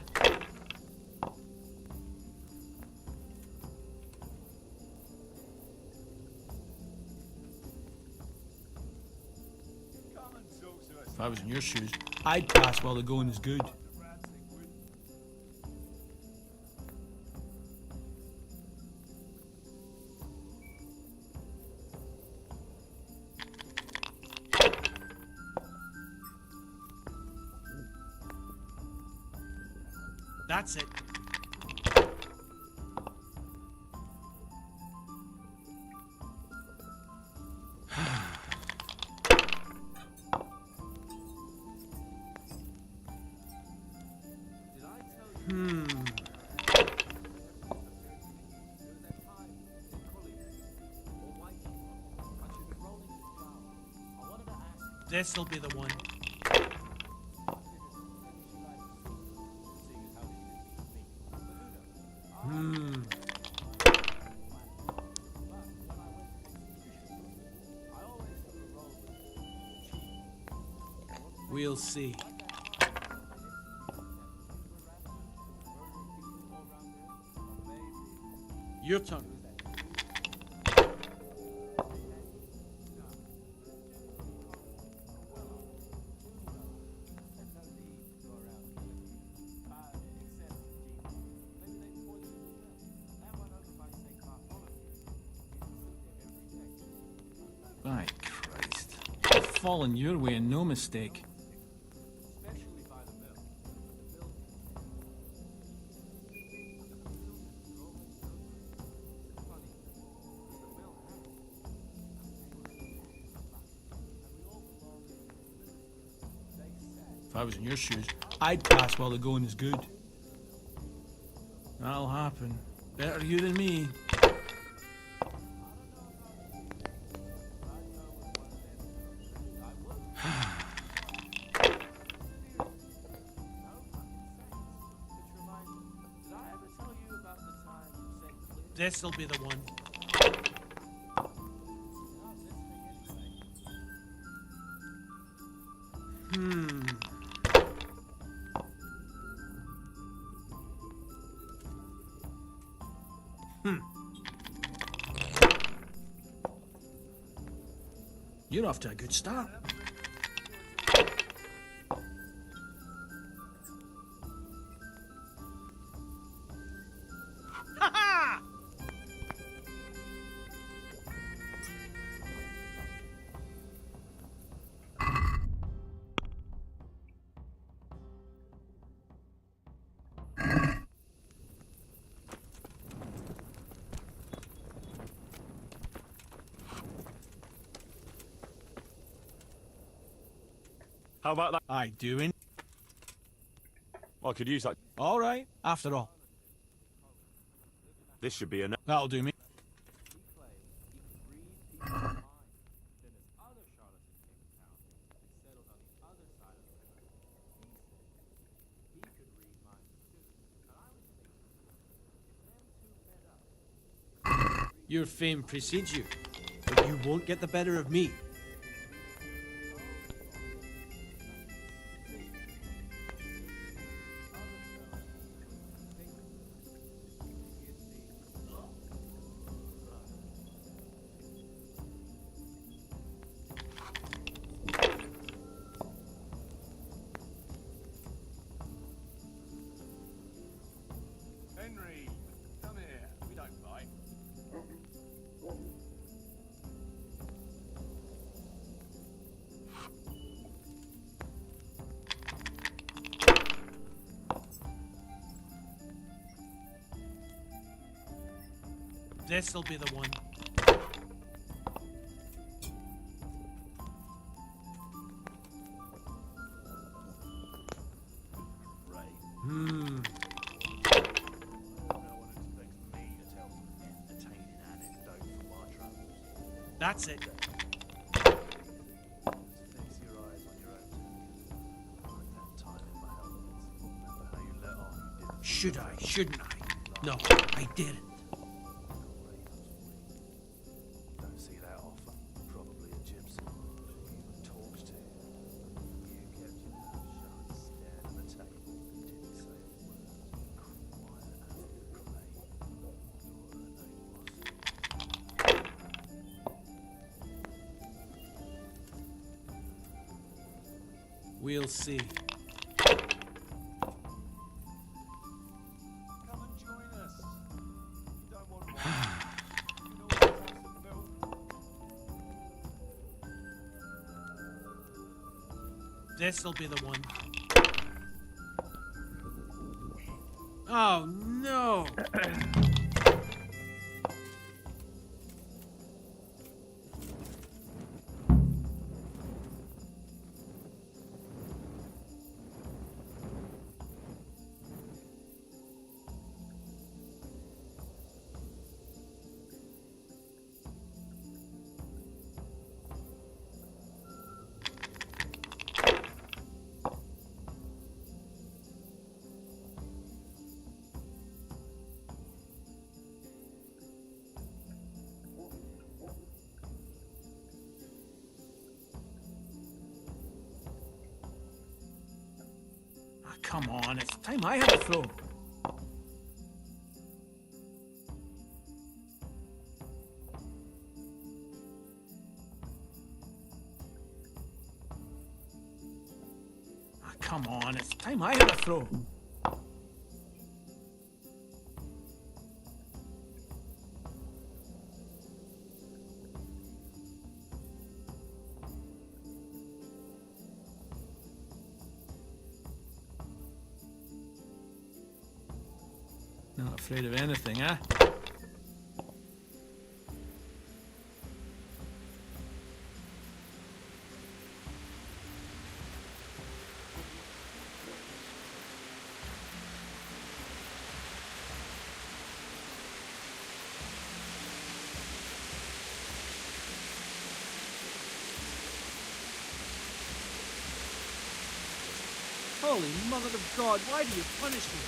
If I was in your shoes, I'd pass while the going is good. That's it. This'll be the one. We'll see. Your turn. By Christ. I've fallen your way and no mistake. If I was in your shoes, I'd pass while the going is good. That'll happen. Better you than me. This'll be the one. You're off to a good start. How about that? I doing. I could use that. All right. After all, This should be enough. that'll do me. Your fame precedes you, but you won't get the better of me. Henry, come here. We don't fight. This'll be the one. Right. Hmm. No one expects me to tell some entertaining anecdote from my travels. That's it. Fix your eyes on your own. Like that time in my elements. Remember how you let off? You didn't. Should I? Shouldn't I? No, I didn't. Don't see that often. Probably a gypsy. Even talks to you. You kept your mouth shut, stared at the table, didn't say a word. Quiet as the grave. We'll see. Come and join us. You don't want wine. You can always have some milk. This'll be the one. Oh no! Ah, come on, it's time I had a throw. Ah, come on, it's time I had a throw. Not afraid of anything, huh? Holy Mother of God, why do you punish me?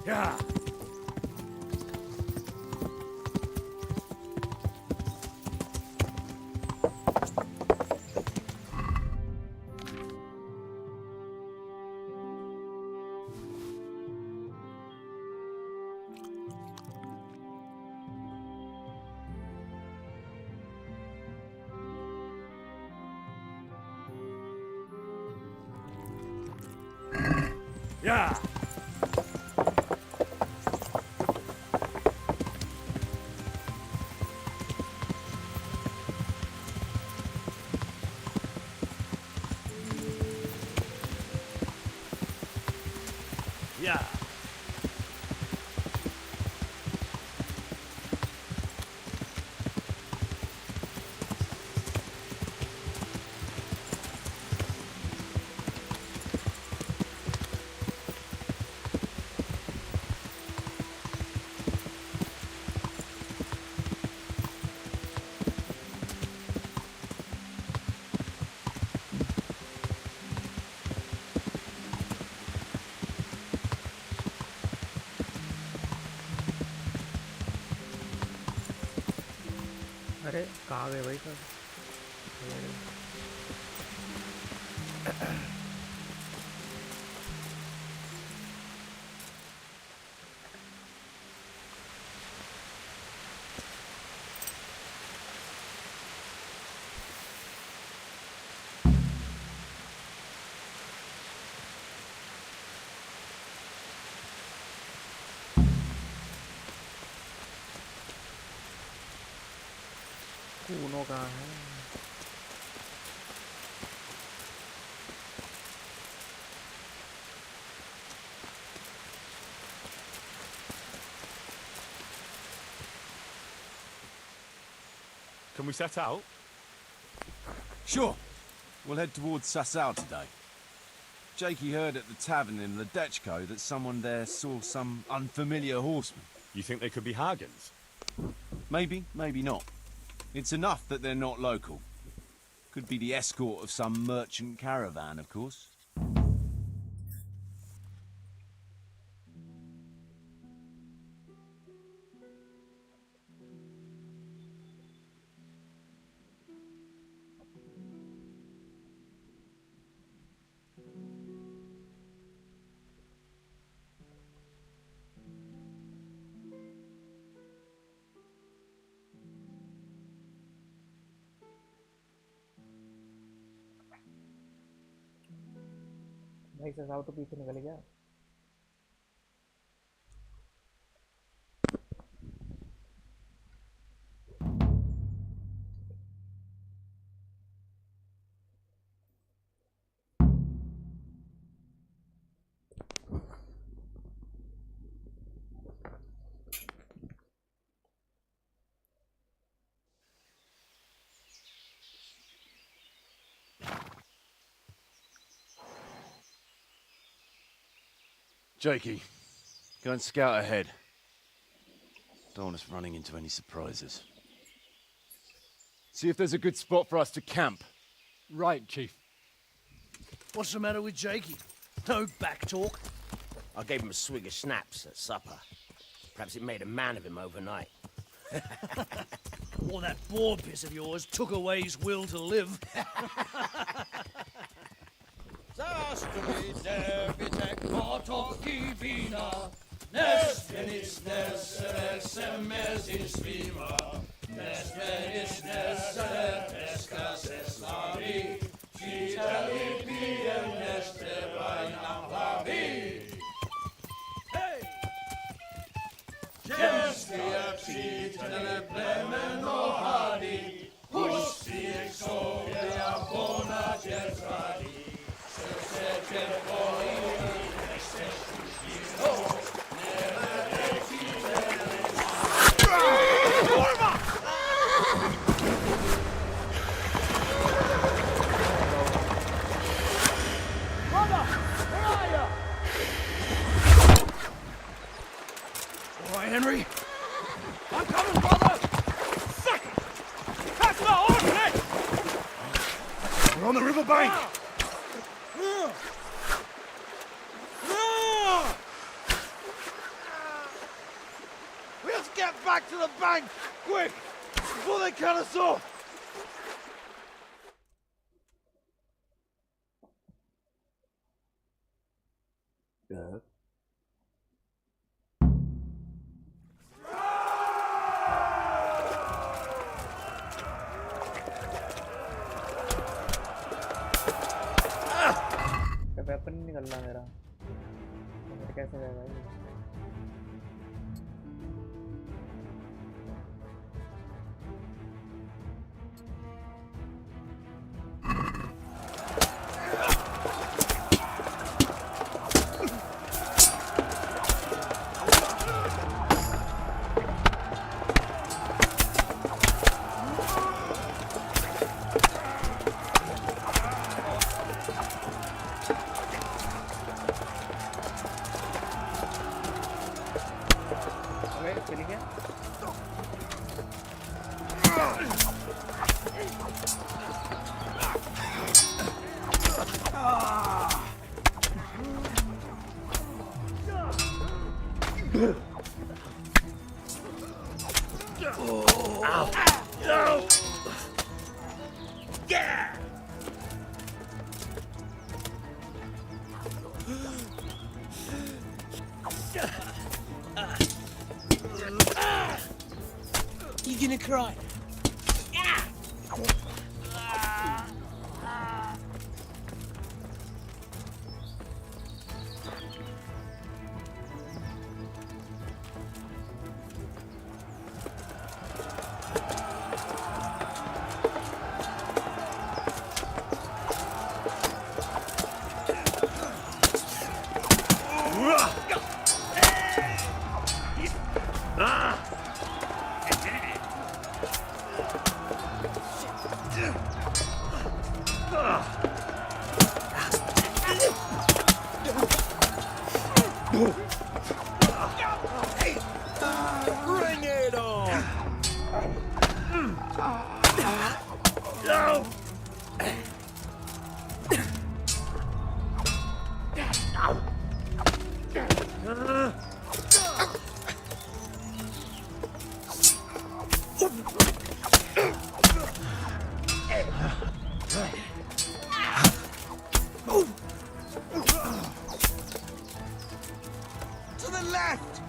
Yeah. Yeah. Yeah. अरे कहाँ गए भाई सब? कूनो कहाँ है? Can we set out? Sure. We'll head towards Sasau today. Jakey heard at the tavern in Ledechko that someone there saw some unfamiliar horseman. You think they could be Hagens? Maybe, maybe not. It's enough that they're not local. Could be the escort of some merchant caravan, of course. भाई सजाओ तो पीछे निकल गया। Jakey, go and scout ahead. Don't want us running into any surprises. See if there's a good spot for us to camp. Right, Chief. What's the matter with Jakey? No back talk. I gave him a swig of schnapps at supper. Perhaps it made a man of him overnight. Or that boar piss of yours took away his will to live. All right, Henry. I'm coming, brother! Fuck! That's the horse! We're on the riverbank! We have to get back to the bank, quick, before they cut us off. Weapon नहीं निकल रहा मेरा, मेरा कैसे जाएगा ये? चली गया। You gonna cry? Bring it on! To the left!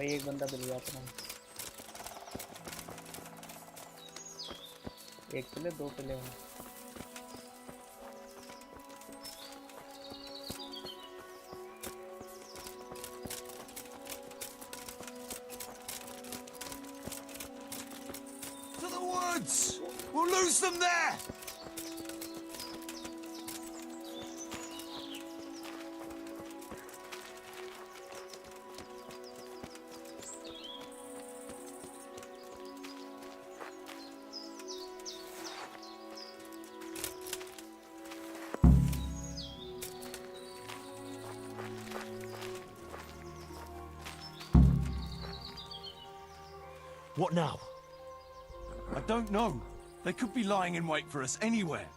भाई एक बंदा मिल गया अपना। एक प्ले दो प्ले हैं। To the woods! We'll lose them there! What now? I don't know. They could be lying in wait for us anywhere.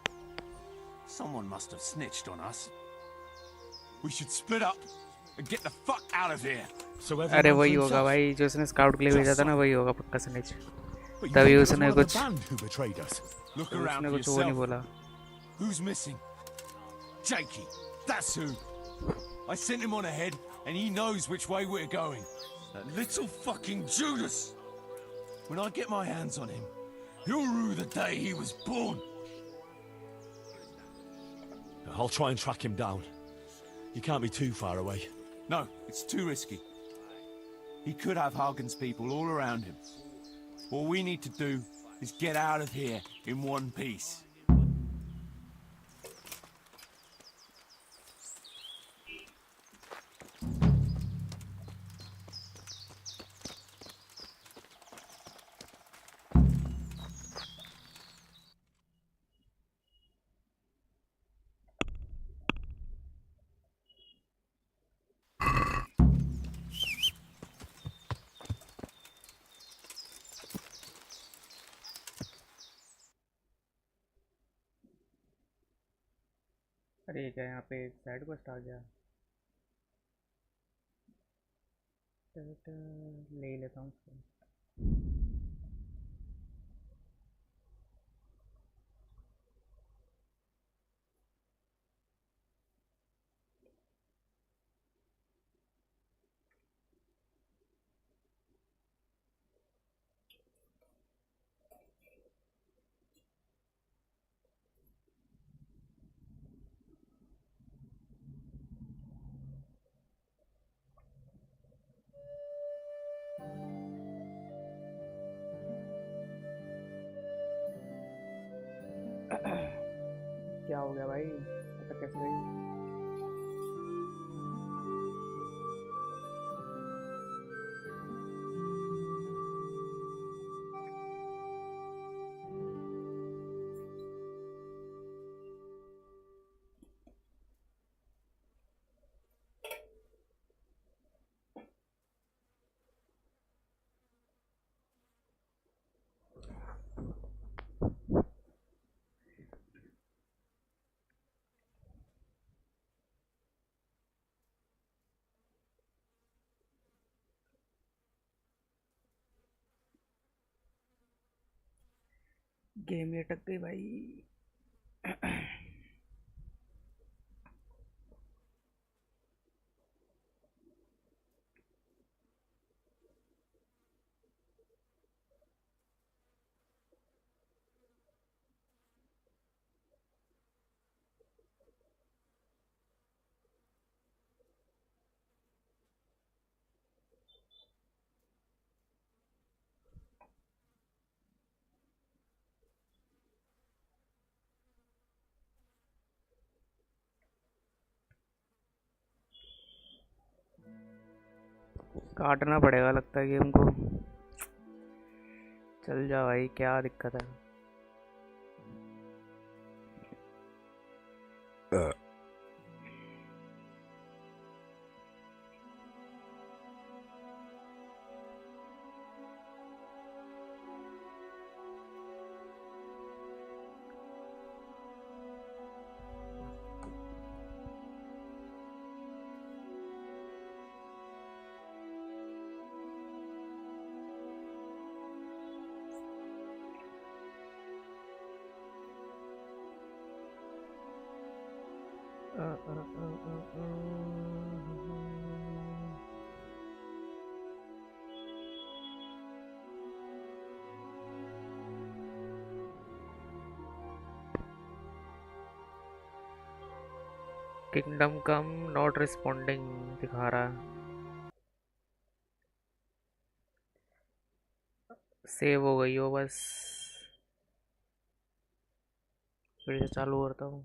Someone must have snitched on us. We should split up and get the fuck out of here. So अरे everyone वही for होगा himself? भाई जो उसने scout के लिए भेजा था ना, वही होगा पक्का स्नेच। But you तभी think it was उसने one of the कुछ band who betrayed us? Look तभी around उसने for कुछ वो नहीं yourself. बोला। Who's missing? Jakey. That's who. I sent him on ahead, and he knows which way we're going. That little fucking Judas. When I get my hands on him, he'll rue the day he was born. I'll try and track him down. He can't be too far away. No, it's too risky. He could have Hagen's people all around him. All we need to do is get out of here in one piece. अरे ये क्या यहाँ पे एक side quest आ गया। ले ही लेता हूँ उसको। क्या हो गया भाई, तो कैसे गई? गेम ही अटक गई भाई। काटना पड़ेगा लगता है गेम को। चल जा भाई, क्या दिक्कत है? किंगडम कम नॉट रिस्पॉन्डिंग दिखा रहा है। सेव हो गई हो बस, फिर से चालू करता हूँ।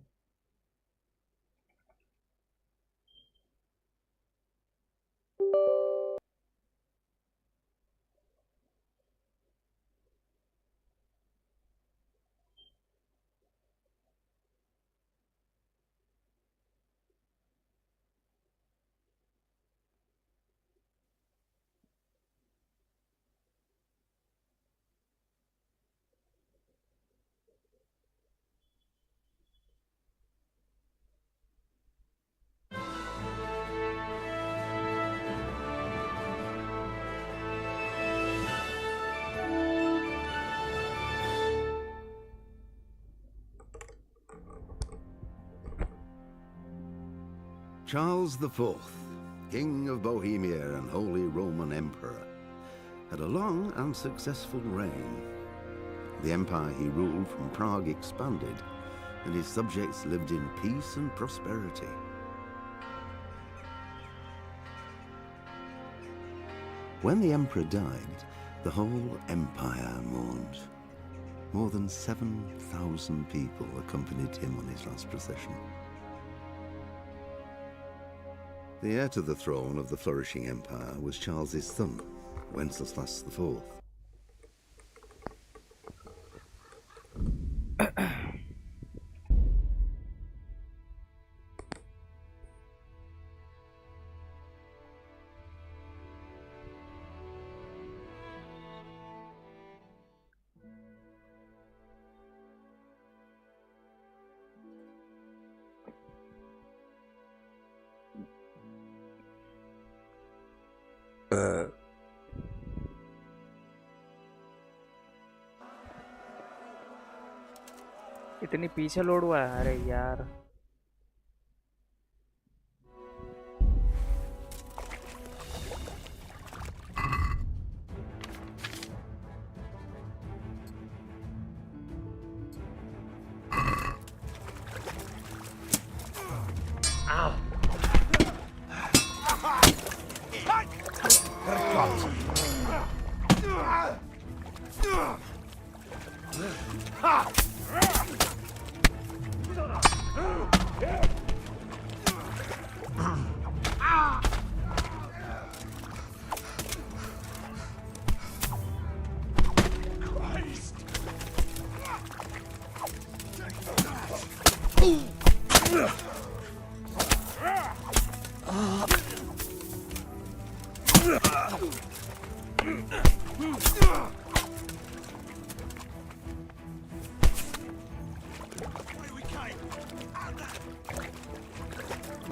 Charles IV, King of Bohemia and Holy Roman Emperor, had a long and successful reign. The empire he ruled from Prague expanded, and his subjects lived in peace and prosperity. When the emperor died, the whole empire mourned. More than 7,000 people accompanied him on his last procession. The heir to the throne of the flourishing empire was Charles's son, Wenceslas IV. इतनी पीछे load हुआ है, अरे यार।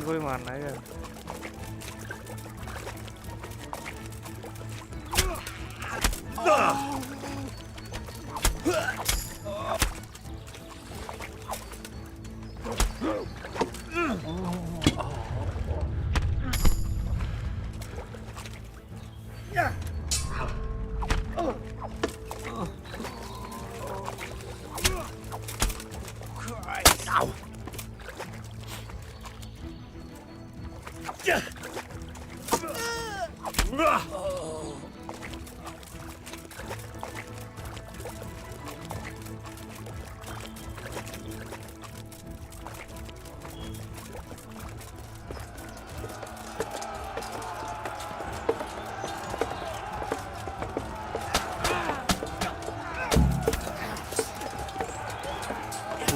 कोई मारना है यार।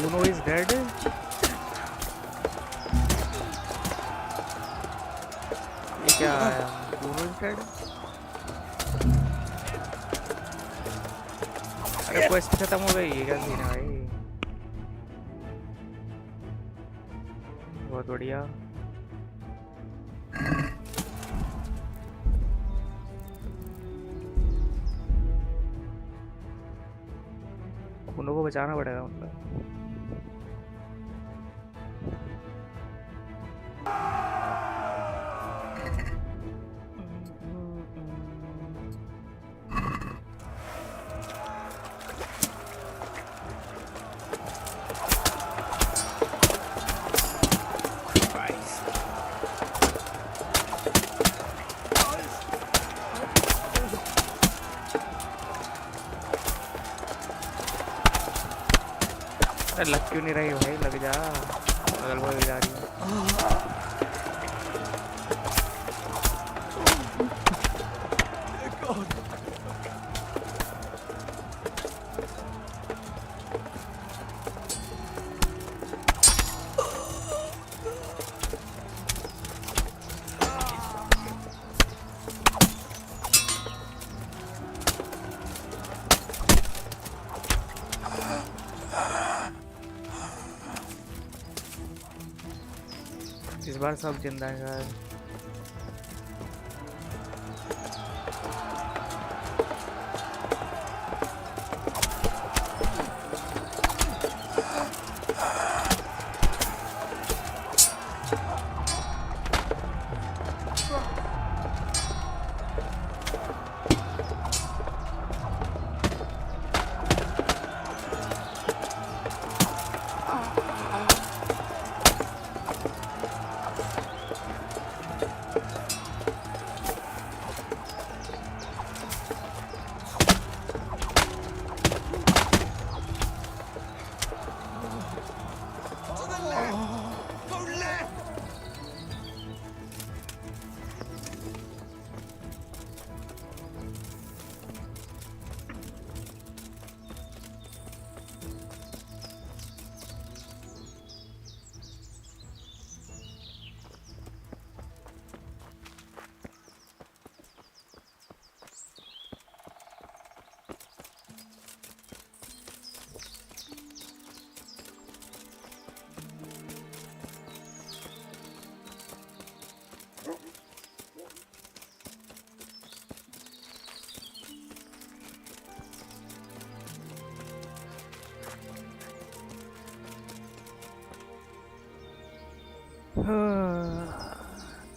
Bruno is dead. ये क्या आया? Bruno is dead. अरे quest खत्म हो गई, ये क्या सीन है भाई? बहुत बढ़िया। Bruno को बचाना पड़ेगा मतलब। अरे लग क्यों नहीं रही भाई, लग जा, अगल बगल जा रही है। इस बार सब जिंदा है यार।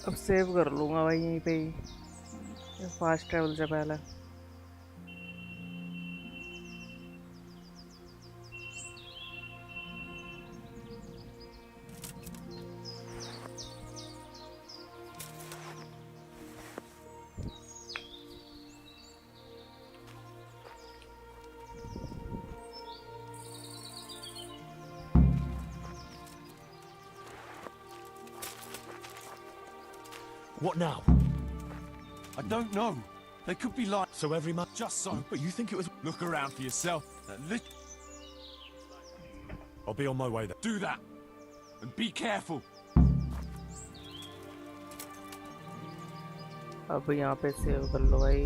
अब सेव कर लूँगा भाई यहीं पे ही, फास्ट ट्रैवल से पहले। What now? I don't know. They could be like... So every man... Just so. But you think it was... Look around for yourself. I'll be on my way then. Do that. And be careful. अब यहाँ पे save कर लो भाई।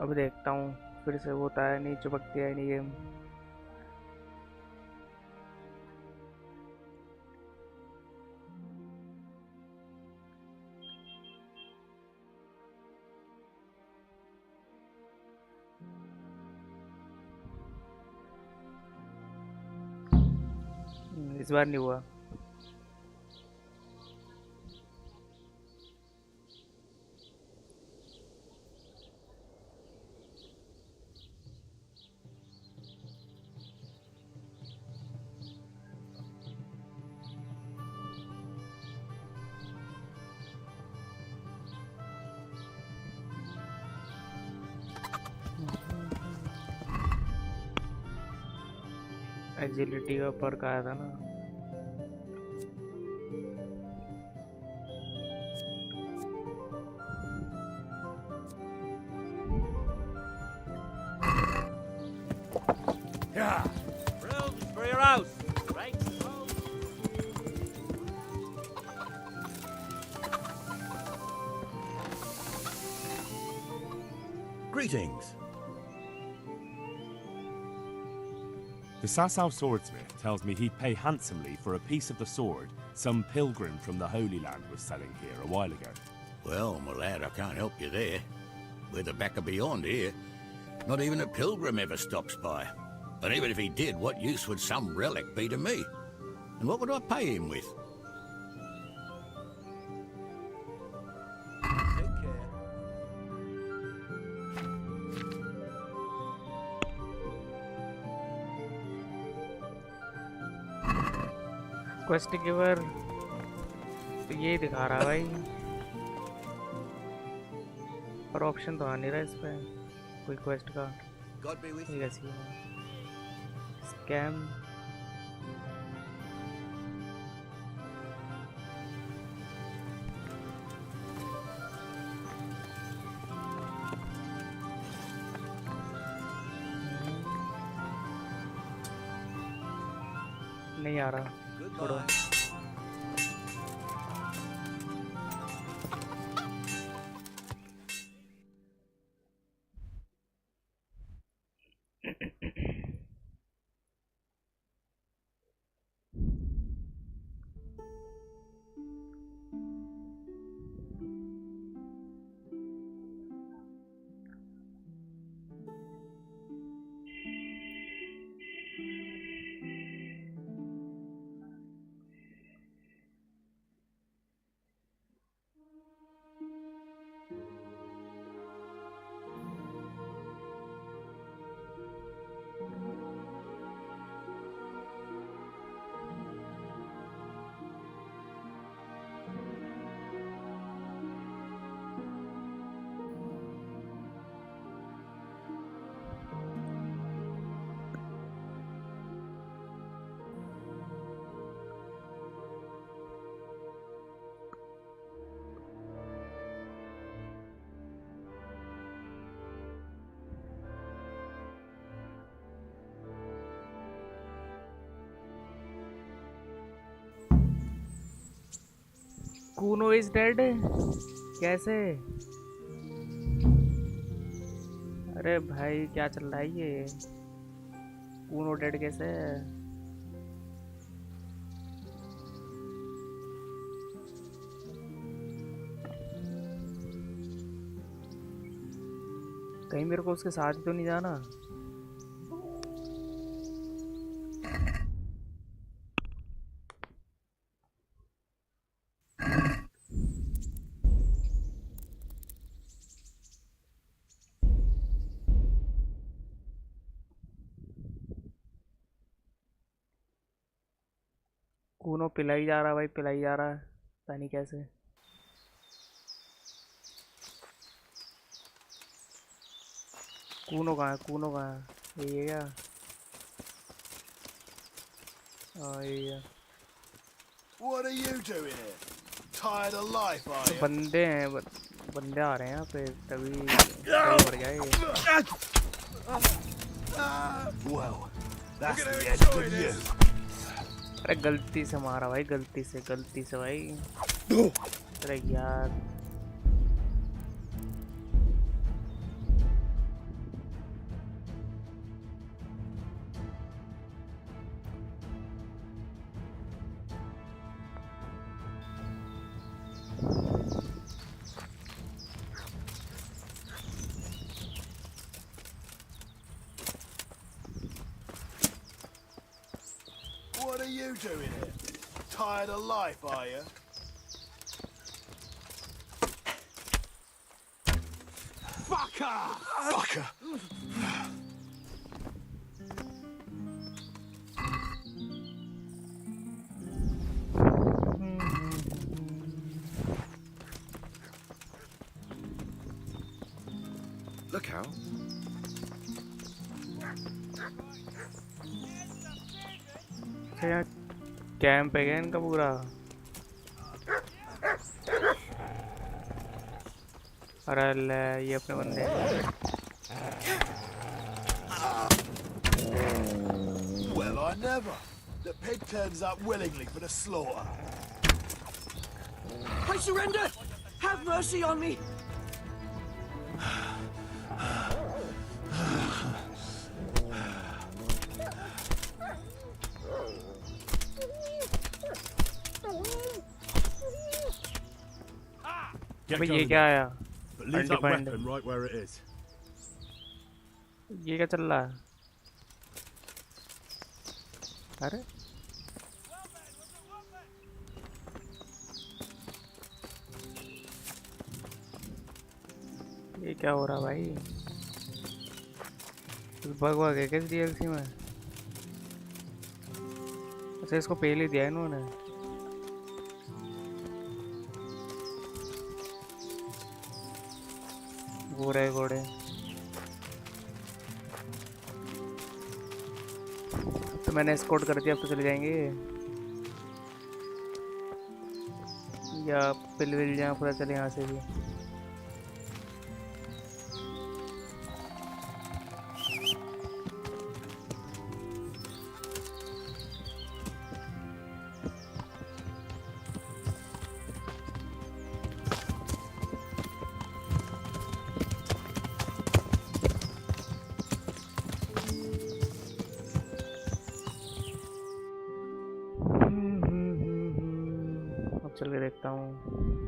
अब देखता हूँ फिर से वो होता है नहीं, चिपकती है नहीं गेम। इस बार नहीं हुआ। एजिलिटी का पर्क आया था ना। Yeah. Rooms for your house. Right. Greetings. The Sasau swordsmith tells me he'd pay handsomely for a piece of the sword some pilgrim from the Holy Land was selling here a while ago. Well, my lad, I can't help you there. We're the back of beyond here. Not even a pilgrim ever stops by. And even if he did, what use would some relic be to me? And what would I pay him with? Take care. Quest giver तो यही दिखा रहा है भाई, पर option तो आ नहीं रहा इस पे कोई क्वेस्ट का। ये कैसी है? स्कैम। नहीं आ रहा, छोड़ो। Kuno is dead? कैसे? अरे भाई क्या चल रहा है ये? कूनो डेड कैसे है? कहीं मेरे को उसके साथ ही तो नहीं जाना? कूनो पिलाई जा रहा भाई, पिलाई जा रहा है, पता नहीं कैसे। कूनो कहाँ है? कूनो कहाँ है? ये क्या? हाँ ये है। What are you doing here? Tired of life, are तो you? बंदे हैं, बंदे आ रहे हैं यहाँ पे, तभी मर गया ये। Well, that's the end of you. अरे गलती से मारा भाई, गलती से भाई। अरे यार What are you doing here? Tired of life, are you? Fucker! Fucker! Look out. यार कैंप है क्या इनका पूरा? अरे ले ये अपने बंदे हैं। Well, I never. The pig turns up willingly for the slaughter. I surrender! Have mercy on me! Get अबे ये going, क्या आया? but leave that Undefined. weapon right where it is. ये क्या चल रहा है? अरे ये क्या हो रहा भाई? कुछ बग वग है क्या डीएलसी में? अच्छा अच्छा इसको पहले ही दिया इन्होंने। वो रहे घोड़े। तो मैंने एस्कॉर्ट कर दिया, अब तो चले जाएंगे या पिलविल जहाँ पूरा चले यहाँ से भी। अब चल के देखता हूँ।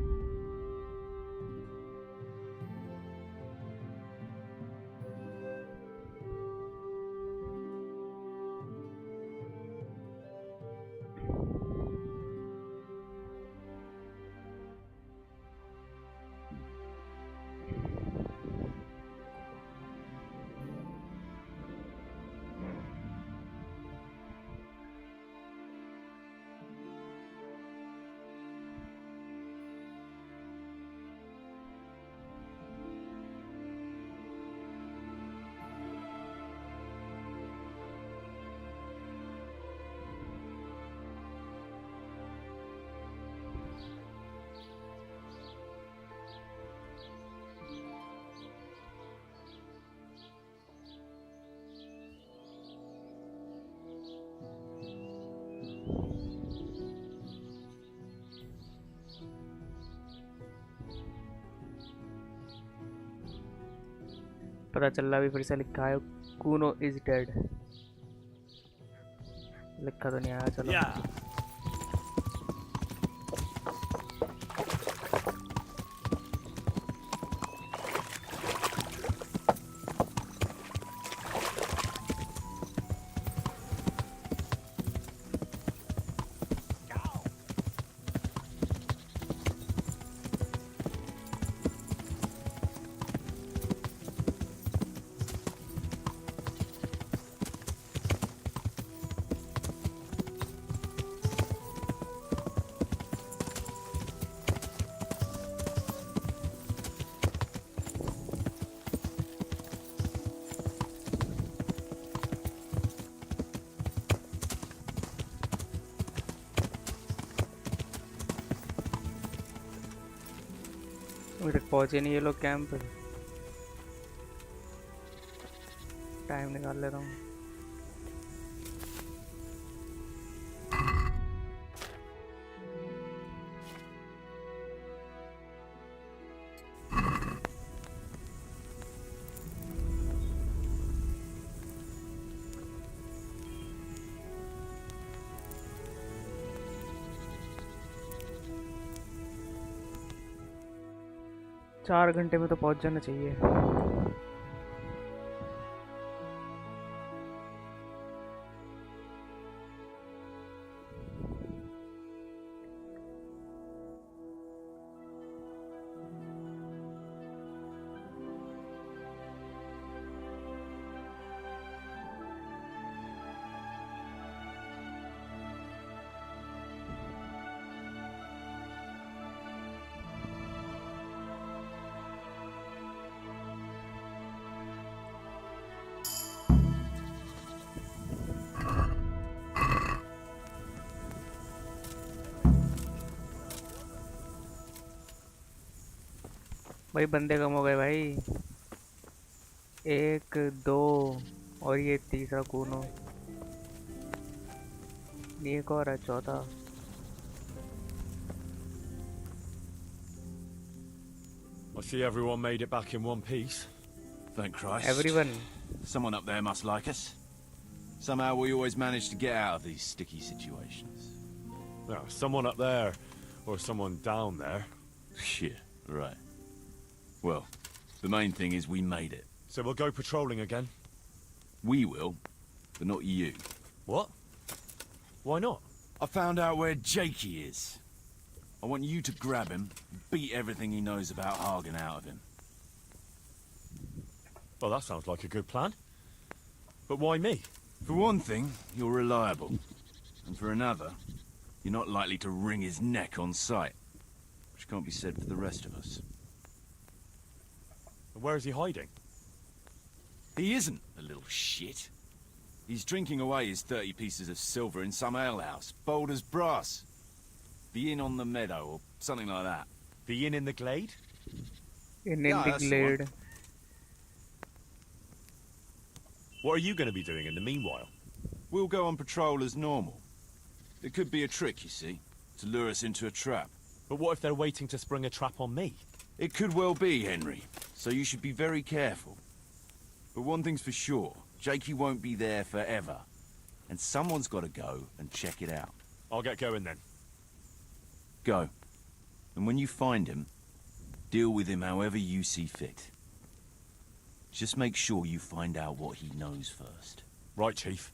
पता चल रहा, अभी फिर से लिखा है कूनो इज डेड। लिखा तो नहीं आया, चलो। अभी तक पहुंचे नहीं ये लोग कैंप पे। टाइम निकाल ले रहा हूँ। चार घंटे में तो पहुंच जाना चाहिए। भाई बंदे कम हो गए भाई। एक दो और ये तीसरा कूनो, एक और है चौथा। I see everyone made it back in one piece. Thank Christ. Everyone. Someone up there must like us. Somehow we always manage to get out of these sticky situations. Yeah, someone up there, or someone down there. Yeah, right. Well, the main thing is we made it. So we'll go patrolling again? We will, but not you. What? Why not? I found out where Jakey is. I want you to grab him and beat everything he knows about Hagen out of him. Well, that sounds like a good plan. But why me? For one thing, you're reliable. And for another, you're not likely to wring his neck on sight. Which can't be said for the rest of us. Where is he hiding? He isn't, a little shit. He's drinking away his 30 pieces of silver in some alehouse, bold as brass. The inn on the meadow, or something like that. The inn in the glade? In Yeah, the that's the glade. What are you going to be doing in the meanwhile? We'll go on patrol as normal. It could be a trick, you see, to lure us into a trap. But what if they're waiting to spring a trap on me? It could well be, Henry, so you should be very careful. But one thing's for sure, Jakey won't be there forever. And someone's got to go and check it out. I'll get going then. Go. And when you find him, deal with him however you see fit. Just make sure you find out what he knows first. Right, Chief.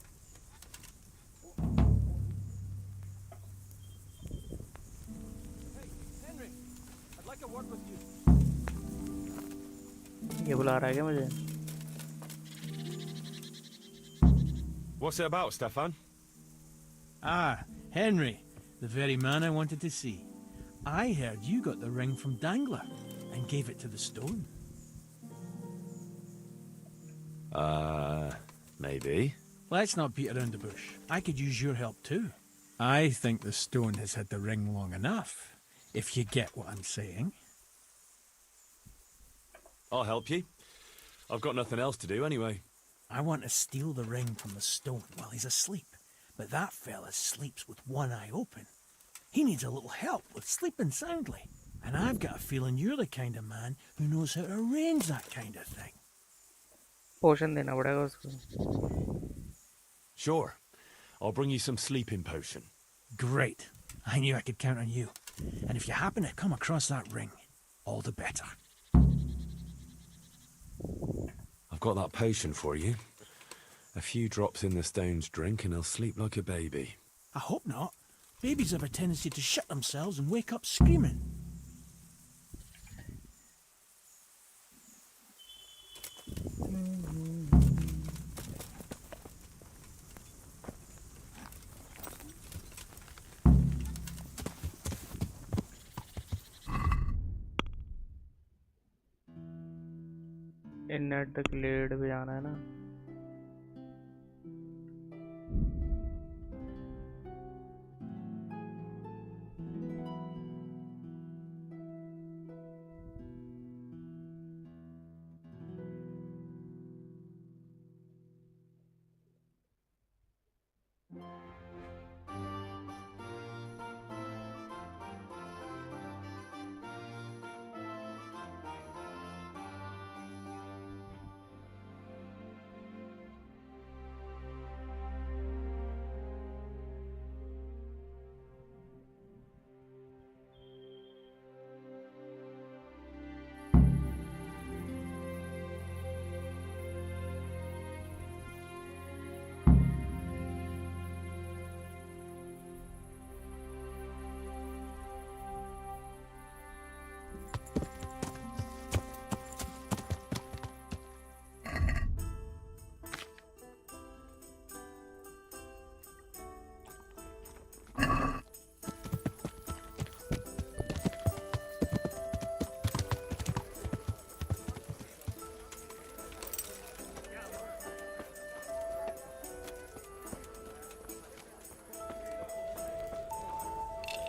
Henry, I'd like to work with you. ये बुला रहा है क्या मुझे? What's it about, Stefan? Ah, Henry, the very man I wanted to see. I heard you got the ring from Dangler and gave it to the stone. Maybe. Let's not beat around the bush. I could use your help too. I think the stone has had the ring long enough, if you get what I'm saying. I'll help you. I've got nothing else to do anyway. I want to steal the ring from the stone while he's asleep, but that fella sleeps with one eye open. He needs a little help with sleeping soundly, and I've got a feeling you're the kind of man who knows how to arrange that kind of thing. पोषण देना पड़ेगा उसको. Sure. I'll bring you some sleeping potion. Great. I knew I could count on you. And if you happen to come across that ring, all the better. I've got that potion for you. A few drops in the stone's drink and he'll sleep like a baby. I hope not. Babies have a tendency to shut themselves and wake up screaming. इन नेट द ग्लेड भी जाना है ना.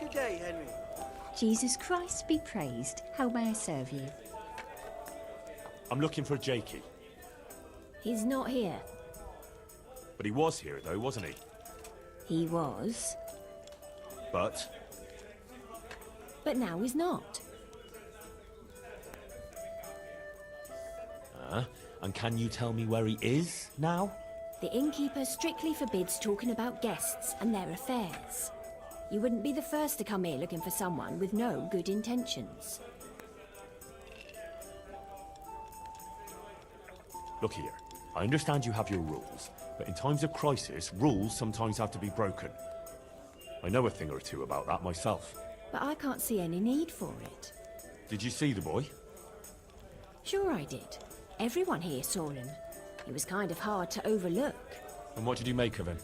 Good day, Henry. Jesus Christ be praised. How may I serve you? I'm looking for Jakey. He's not here. But he was here though, wasn't he? He was, But but now he's not. and can you tell me where he is now? The innkeeper strictly forbids talking about guests and their affairs. You wouldn't be the first to come here looking for someone with no good intentions. Look here, I understand you have your rules, but in times of crisis, rules sometimes have to be broken. I know a thing or two about that myself. But I can't see any need for it. Did you see the boy? Sure I did. Everyone here saw him. He was kind of hard to overlook. And what did you make of him?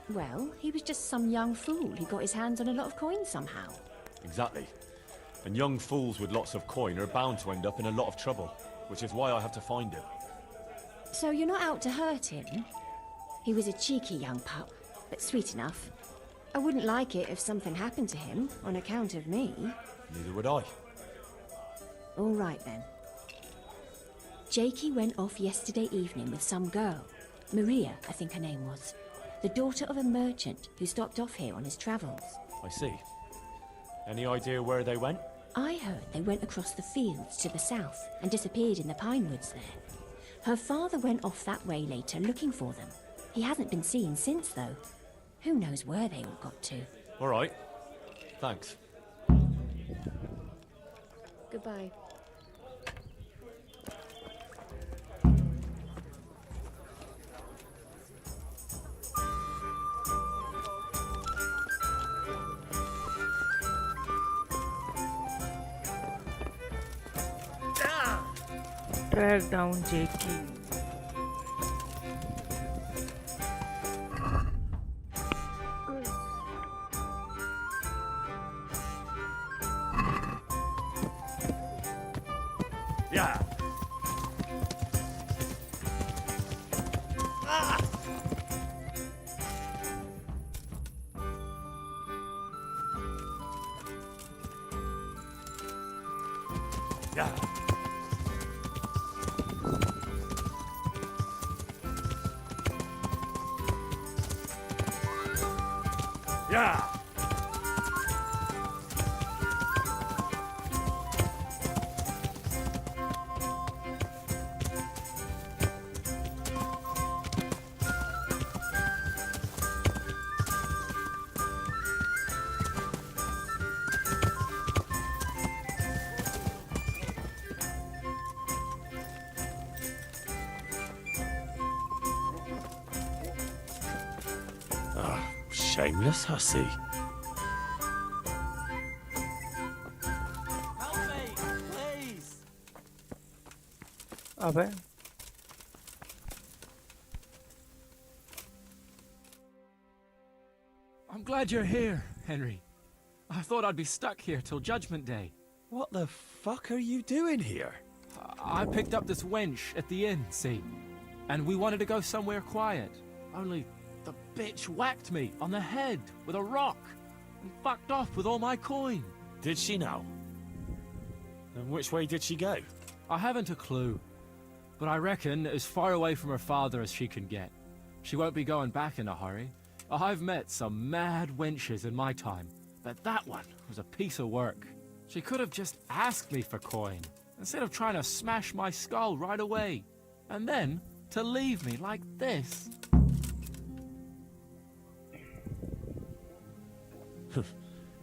Well, he was just some young fool who got his hands on a lot of coins somehow. Exactly. And young fools with lots of coin are bound to end up in a lot of trouble, which is why I have to find him. So you're not out to hurt him? He was a cheeky young pup, but sweet enough. I wouldn't like it if something happened to him on account of me. Neither would I. All right then. Jakey went off yesterday evening with some girl. Maria, I think her name was. The daughter of a merchant who stopped off here on his travels. I see. Any idea where they went? I heard they went across the fields to the south and disappeared in the pine woods there. Her father went off that way later looking for them. He hasn't been seen since, though. Who knows where they all got to? All right. Thanks. Goodbye. Track down Jakey. Yeah. Yeah. Yeah. Shameless hussy. Help me, please! अबे I'm glad you're here, Henry. I thought I'd be stuck here till Judgment Day. What the fuck are you doing here? I picked up this wench at the inn, see? And we wanted to go somewhere quiet. Only the bitch whacked me on the head with a rock and fucked off with all my coin. Did she now? And which way did she go? I haven't a clue, but I reckon as far away from her father as she can get. She won't be going back in a hurry. I've met some mad wenches in my time, but that one was a piece of work. She could have just asked me for coin, instead of trying to smash my skull right away, and then to leave me like this.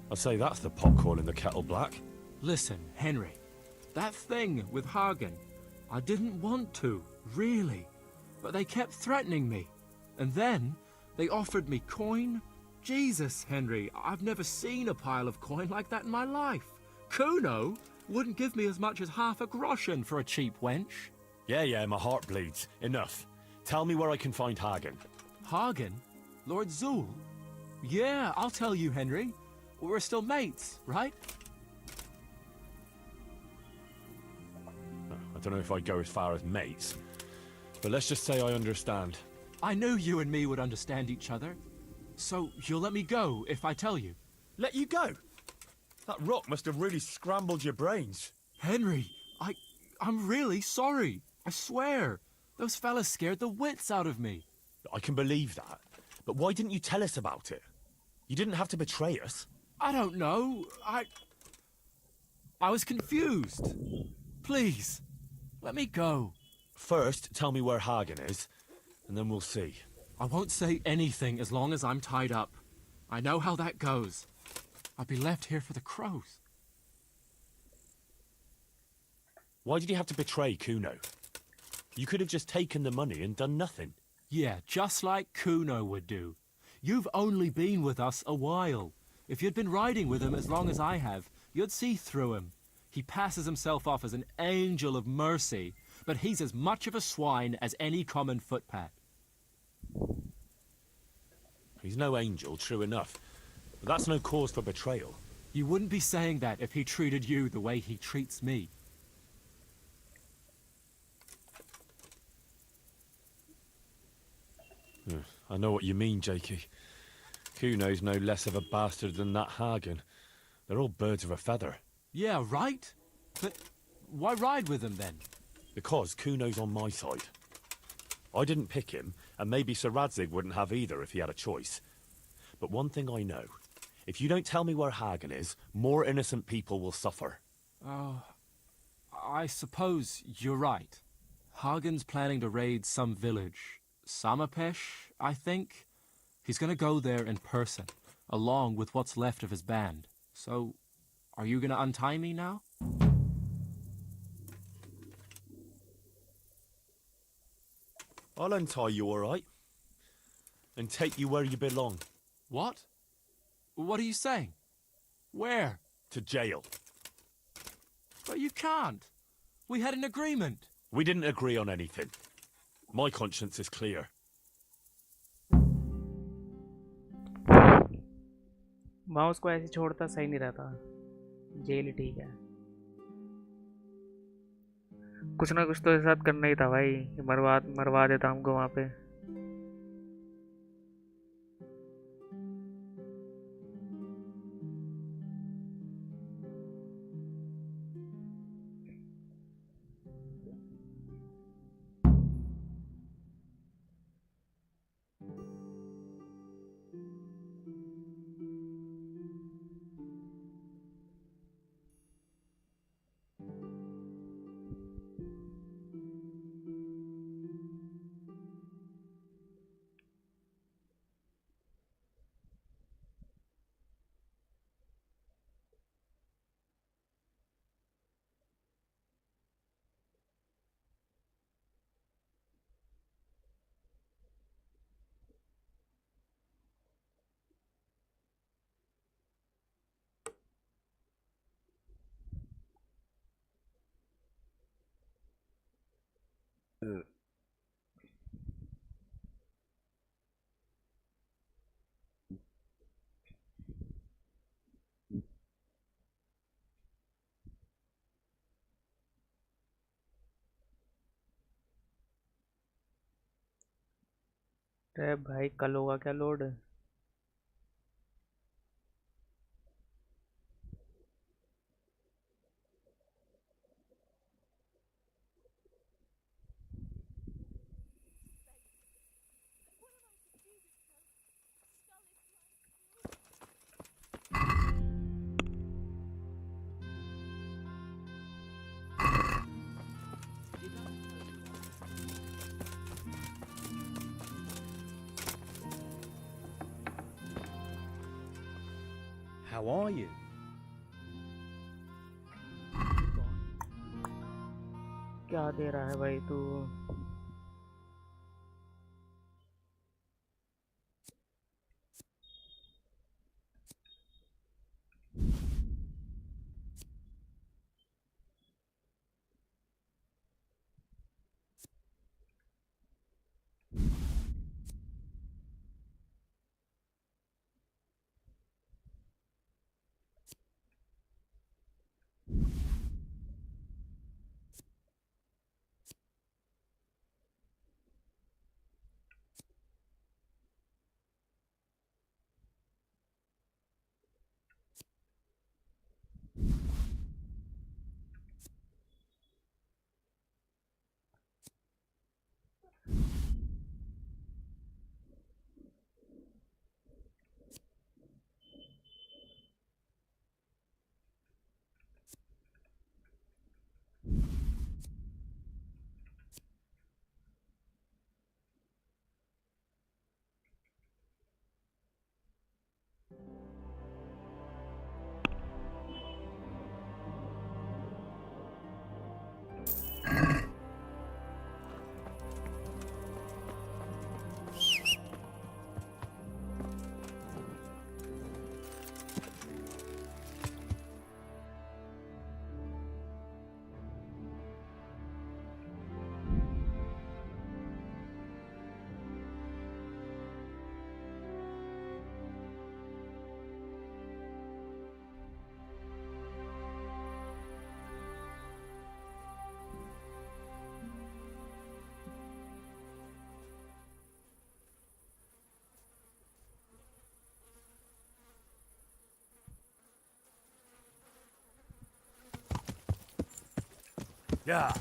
I'd say that's the pot calling the kettle black. Listen, Henry, that thing with Hagen, I didn't want to, really, but they kept threatening me, and then they offered me coin. Jesus, Henry, I've never seen a pile of coin like that in my life. Kuno wouldn't give me as much as half a groschen for a cheap wench. Yeah, my heart bleeds. Enough. Tell me where I can find Hagen. Hagen? Lord Zool? Yeah, I'll tell you, Henry. We're still mates, right? I don't know if I'd go as far as mates, but let's just say I understand. I knew you and me would understand each other. So you'll let me go if I tell you? Let you go? That rock must have really scrambled your brains. Henry, I'm really sorry. I swear. Those fellas scared the wits out of me. I can believe that. But why didn't you tell us about it? You didn't have to betray us. I don't know. I was confused. Please, let me go. First, tell me where Hagen is, and then we'll see. I won't say anything as long as I'm tied up. I know how that goes. I'll be left here for the crows. Why did you have to betray Kuno? You could have just taken the money and done nothing. Yeah, just like Kuno would do. You've only been with us a while. If you'd been riding with him as long as I have, you'd see through him. He passes himself off as an angel of mercy, but he's as much of a swine as any common footpad. He's no angel, true enough. But that's no cause for betrayal. You wouldn't be saying that if he treated you the way he treats me. I know what you mean, Jakey. Kuno's no less of a bastard than that Hagen. They're all birds of a feather. Yeah, right? But why ride with him then? Because Kuno's on my side. I didn't pick him, and maybe Sir Radzig wouldn't have either if he had a choice. But one thing I know. If you don't tell me where Hagen is, more innocent people will suffer. Oh, I suppose you're right. Hagen's planning to raid some village. Samapesh, I think? He's gonna go there in person, along with what's left of his band. So, are you gonna untie me now? I'll untie you, all right? And take you where you belong. What? What are you saying? Where? To jail. But you can't. We had an agreement. We didn't agree on anything. My conscience is clear. Mouse को ऐसे छोड़ता सही नहीं रहता. Jail ही ठीक है. कुछ ना कुछ तो इसके साथ करना ही था भाई. मरवा देता हमको वहाँ पे. अरे भाई कल होगा क्या लोड? How are you? क्या दे रहा है भाई तू? Yeah.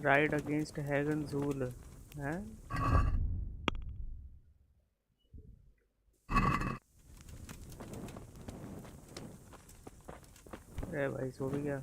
Ride against Hagen Zul. हैं? अरे भाई सो भी गया।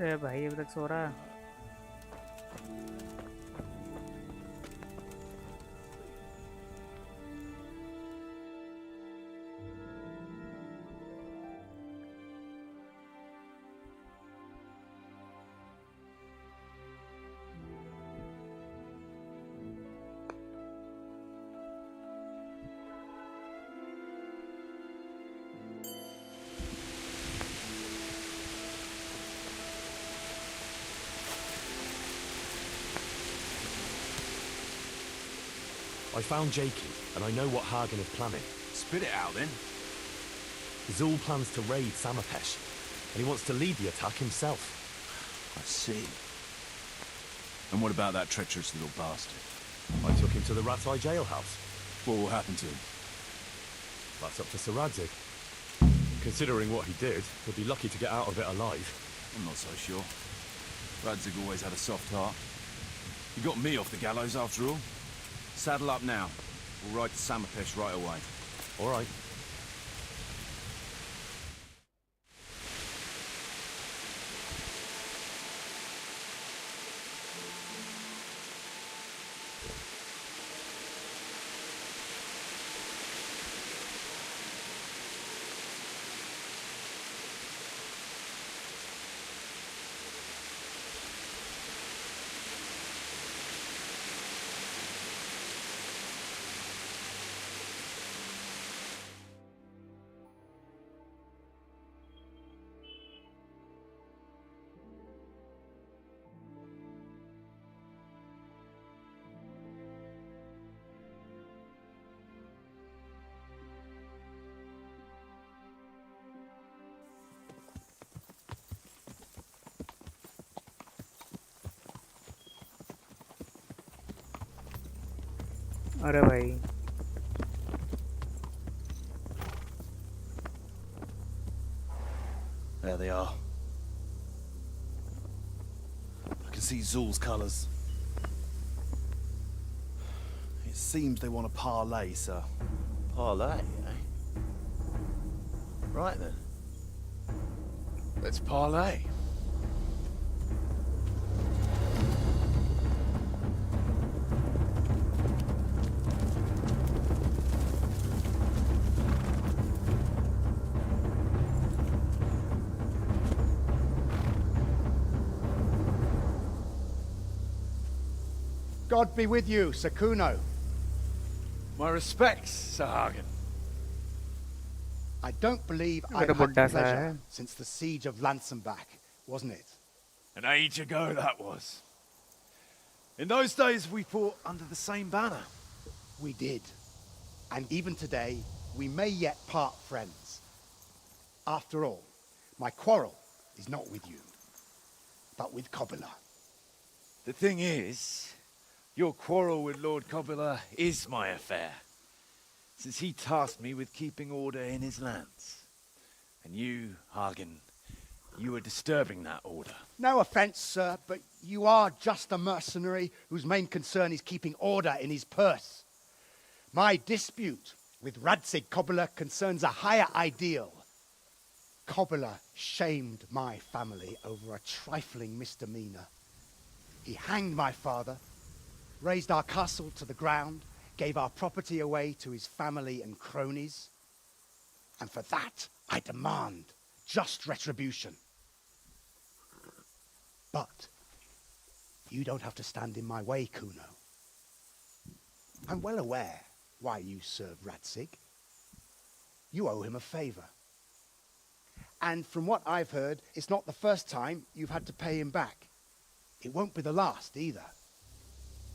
अरे भाई अभी तक सो रहा है। I found Jakey, and I know what Hagen is planning. Spit it out, then. Zul plans to raid Samapesh, and he wants to lead the attack himself. I see. And what about that treacherous little bastard? I took him to the Ratai jailhouse. What will happen to him? That's up to Sir Radzig. Considering what he did, he'll be lucky to get out of it alive. I'm not so sure. Radzig always had a soft heart. He got me off the gallows after all. Saddle up now. We'll ride to Samapesh right away. All right. अरे भाई There they are. I can see Zul's colours. It seems they want a parlay, sir. Parlay, eh? Right then. Let's parlay. God be with you, Sir Kuno. My respects, Sir Hagen. I don't believe What I've a had Buddha, pleasure sir. since the siege of Lansenbach, wasn't it? An age ago that was. In those days we fought under the same banner. We did. And even today, we may yet part friends. After all, my quarrel is not with you, but with Kobila. The thing is, your quarrel with Lord Kobila is my affair, since he tasked me with keeping order in his lands. And you, Hagen, you are disturbing that order. No offence, sir, but you are just a mercenary whose main concern is keeping order in his purse. My dispute with Radzig Kobila concerns a higher ideal. Kobila shamed my family over a trifling misdemeanor. He hanged my father, razed our castle to the ground, gave our property away to his family and cronies. And for that, I demand just retribution. But you don't have to stand in my way, Kuno. I'm well aware why you serve Radzig. You owe him a favor. And from what I've heard, it's not the first time you've had to pay him back. It won't be the last either.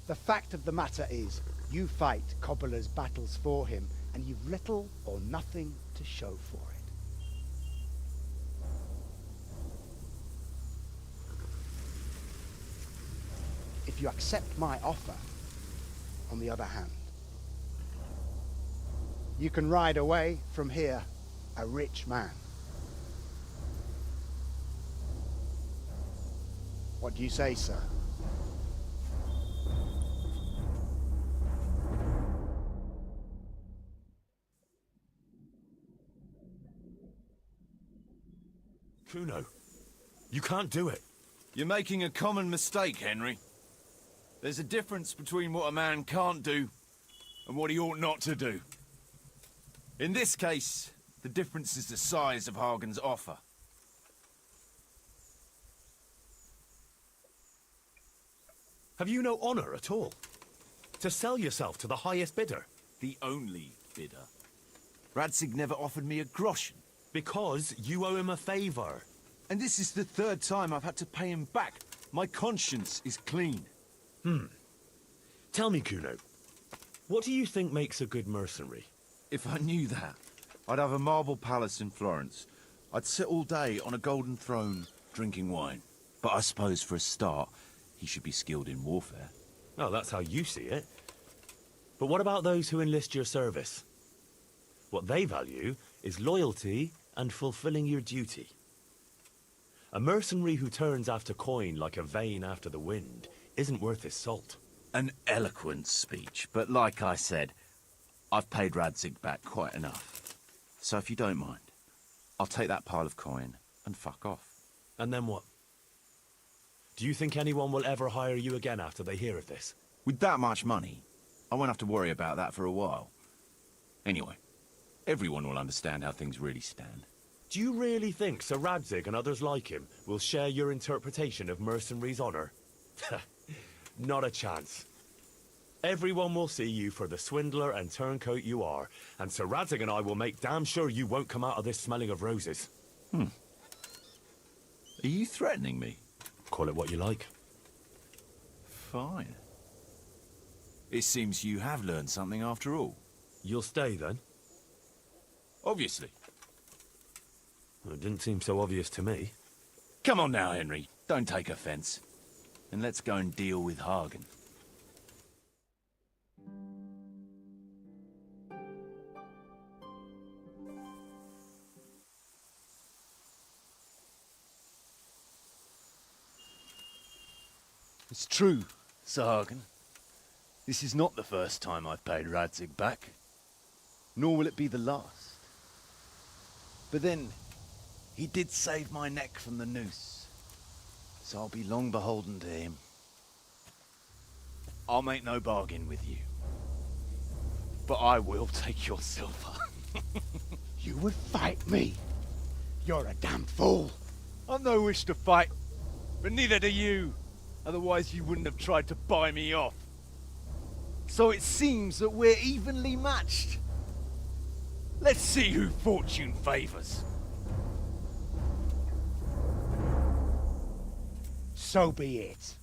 The fact of the matter is, you fight Kobila's battles for him, and you've little or nothing to show for it. If you accept my offer, on the other hand, you can ride away from here a rich man. What do you say, sir? Kuno, you can't do it. You're making a common mistake, Henry. There's a difference between what a man can't do and what he ought not to do. In this case, the difference is the size of Hagen's offer. Have you no honor at all? To sell yourself to the highest bidder? The only bidder. Radzig never offered me a groschen. Because you owe him a favor. And this is the third time I've had to pay him back. My conscience is clean. Tell me, Kuno, what do you think makes a good mercenary? If I knew that, I'd have a marble palace in Florence. I'd sit all day on a golden throne, drinking wine. But I suppose for a start, he should be skilled in warfare. Oh, that's how you see it. But what about those who enlist your service? What they value is loyalty and fulfilling your duty. A mercenary who turns after coin like a vane after the wind isn't worth his salt. An eloquent speech, but like I said, I've paid Radzig back quite enough. So if you don't mind, I'll take that pile of coin and fuck off. And then what? Do you think anyone will ever hire you again after they hear of this? With that much money, I won't have to worry about that for a while. Anyway, everyone will understand how things really stand. Do you really think Sir Radzig and others like him will share your interpretation of mercenaries' honor? Not a chance. Everyone will see you for the swindler and turncoat you are, and Sir Radzig and I will make damn sure you won't come out of this smelling of roses. Are you threatening me? Call it what you like. Fine. It seems you have learned something after all. You'll stay then? Obviously. Well, it didn't seem so obvious to me. Come on now, Henry. Don't take offense. And let's go and deal with Hagen. It's true, Sir Hagen. This is not the first time I've paid Radzig back, nor will it be the last. But then, he did save my neck from the noose, so I'll be long beholden to him. I'll make no bargain with you, but I will take your silver. You would fight me? You're a damn fool. I've no wish to fight, but neither do you. Otherwise you wouldn't have tried to buy me off. So it seems that we're evenly matched. Let's see who fortune favors. So be it.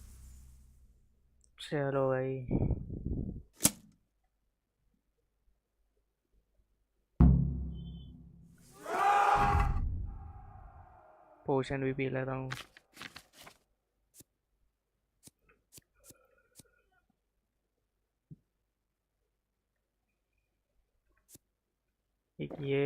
चलो भाई पोशन भी P लेता हूँ एक ये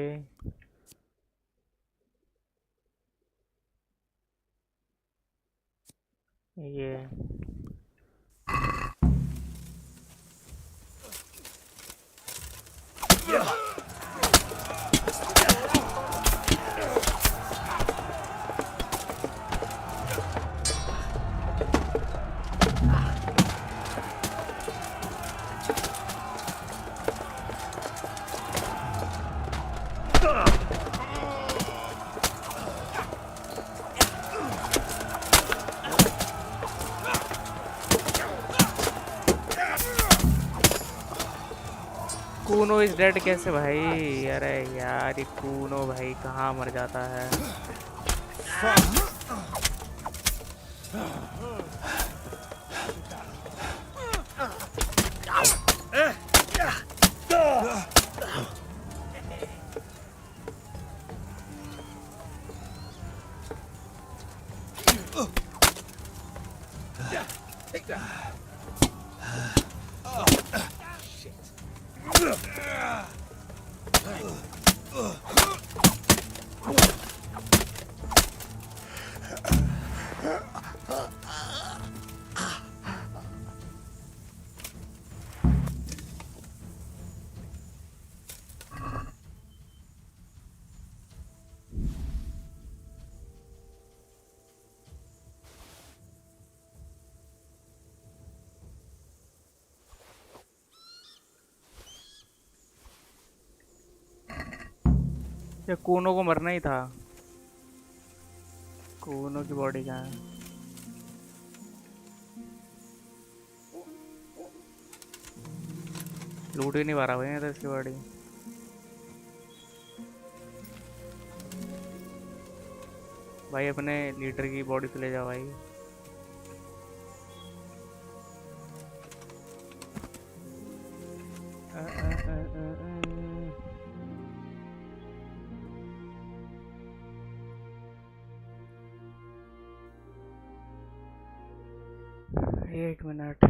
Kuno is dead कैसे भाई अरे यार ये कूनो भाई कहाँ मर जाता है Take that. ये कूनो को मरना ही था कूनो की बॉडी कहाँ है लूट ही नहीं पा रहा भाई तो इसकी बॉडी भाई अपने लीडर की बॉडी तो ले जाओ भाई एक मिनट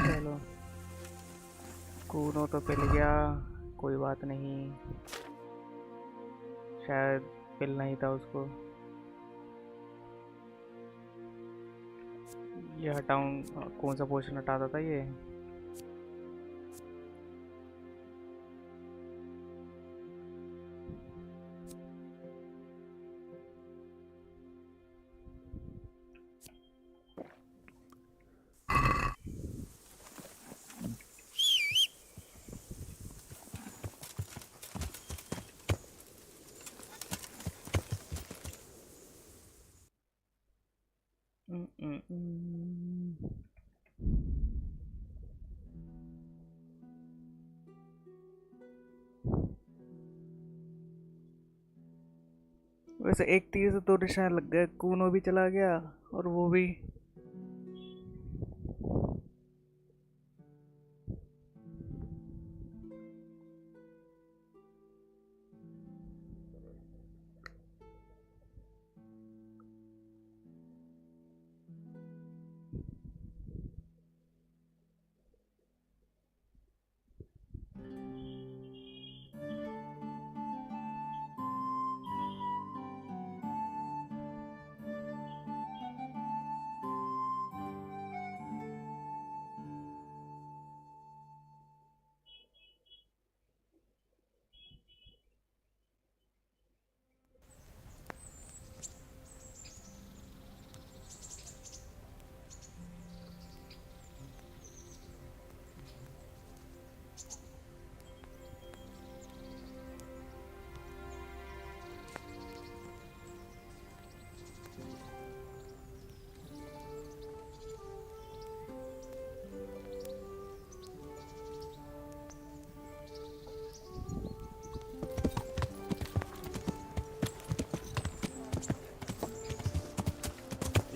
चलो कूनो तो पिल गया कोई बात नहीं शायद पिलना ही था उसको ये हटाऊं कौन सा पोर्शन हटाता था ये से एक तीर से 2 निशान लग गए, कूनो भी चला गया और वो भी।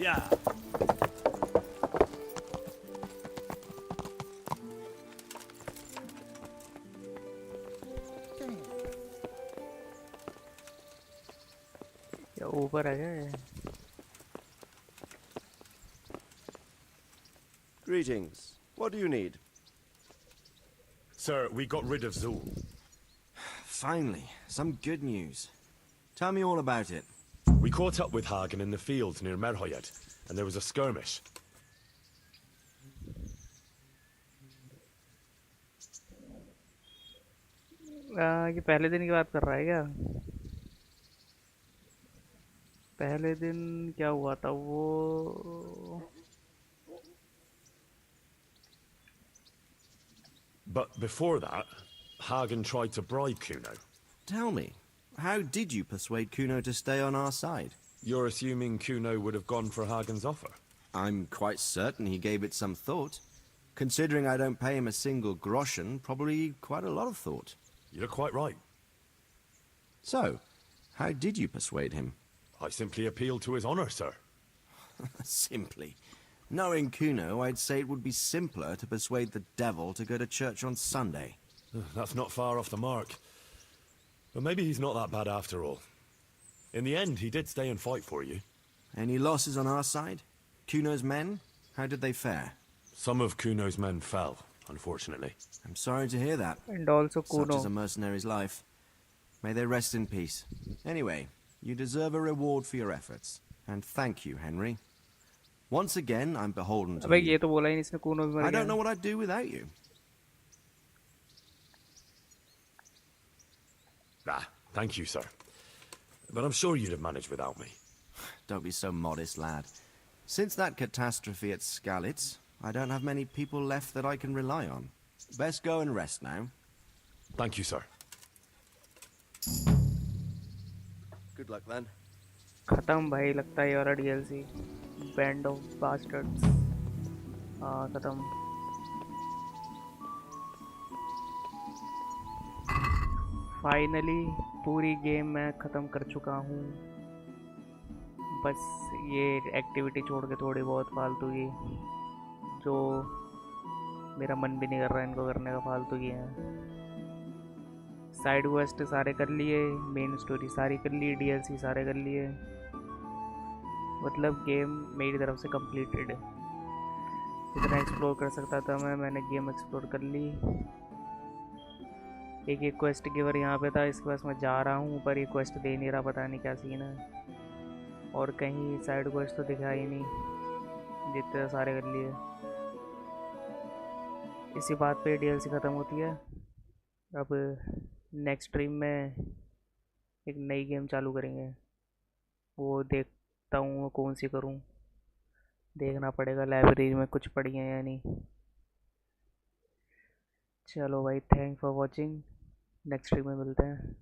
Yeah. क्या ऊपर आ गया? Greetings. What do you need? Sir, we got rid of Zool. Finally, some good news. Tell me all about it. We caught up with Hagen in the fields near Merhoyed, and there was a skirmish. ये पहले दिन की बात कर रहा है क्या? पहले दिन क्या हुआ था वो? But before that, Hagen tried to bribe Kuno. Tell me, how did you persuade Kuno to stay on our side? You're assuming Kuno would have gone for Hagen's offer? I'm quite certain he gave it some thought. Considering I don't pay him a single groschen, probably quite a lot of thought. You're quite right. So, how did you persuade him? I simply appealed to his honor, sir. Simply. Knowing Kuno, I'd say it would be simpler to persuade the devil to go to church on Sunday. That's not far off the mark. But maybe he's not that bad after all. In the end, he did stay and fight for you. Any losses on our side? Kuno's men? How did they fare? Some of Kuno's men fell, unfortunately. I'm sorry to hear that. And also Kuno. Such is a mercenary's life. May they rest in peace. Anyway, you deserve a reward for your efforts. And thank you, Henry. Once again, I'm beholden to अबे you. ये तो बोला ही नहीं इसने, Kuno भी मर I गया। don't know what I'd do without you. Thank you, sir. But I'm sure you'd have managed without me. Don't be so modest, lad. Since that catastrophe at Skalitz, I don't have many people left that I can rely on. Best go and rest now. Thank you, sir. Good luck then. खत्म भाई लगता है ये वाला DLC। Band of Bastards। हाँ खत्म। Finally पूरी game मैं ख़त्म कर चुका हूँ। बस ये एक्टिविटी छोड़ के थोड़ी बहुत फालतू की, जो मेरा मन भी नहीं कर रहा इनको करने का, फालतू की हैं। साइड क्वेस्ट सारे कर लिए, मेन स्टोरी सारी कर ली, DLC सारे कर लिए। मतलब गेम मेरी तरफ से कंप्लीटेड है। जितना एक्सप्लोर कर सकता था मैंने गेम एक्सप्लोर कर ली। एक क्वेस्ट गिवर यहाँ पे था, इसके पास मैं जा रहा हूँ पर ये क्वेस्ट दे नहीं रहा, पता नहीं क्या सीन है। और कहीं साइड क्वेस्ट तो दिखा ही नहीं, जितने सारे कर लिए। इसी बात पे DLC ख़त्म होती है। अब नेक्स्ट स्ट्रीम में एक नई गेम चालू करेंगे, वो देखता हूँ वो कौन सी करूँ। देखना पड़ेगा लाइब्रेरी में कुछ पड़ी है या नहीं। चलो भाई, thank for watching. Next stream में मिलते हैं।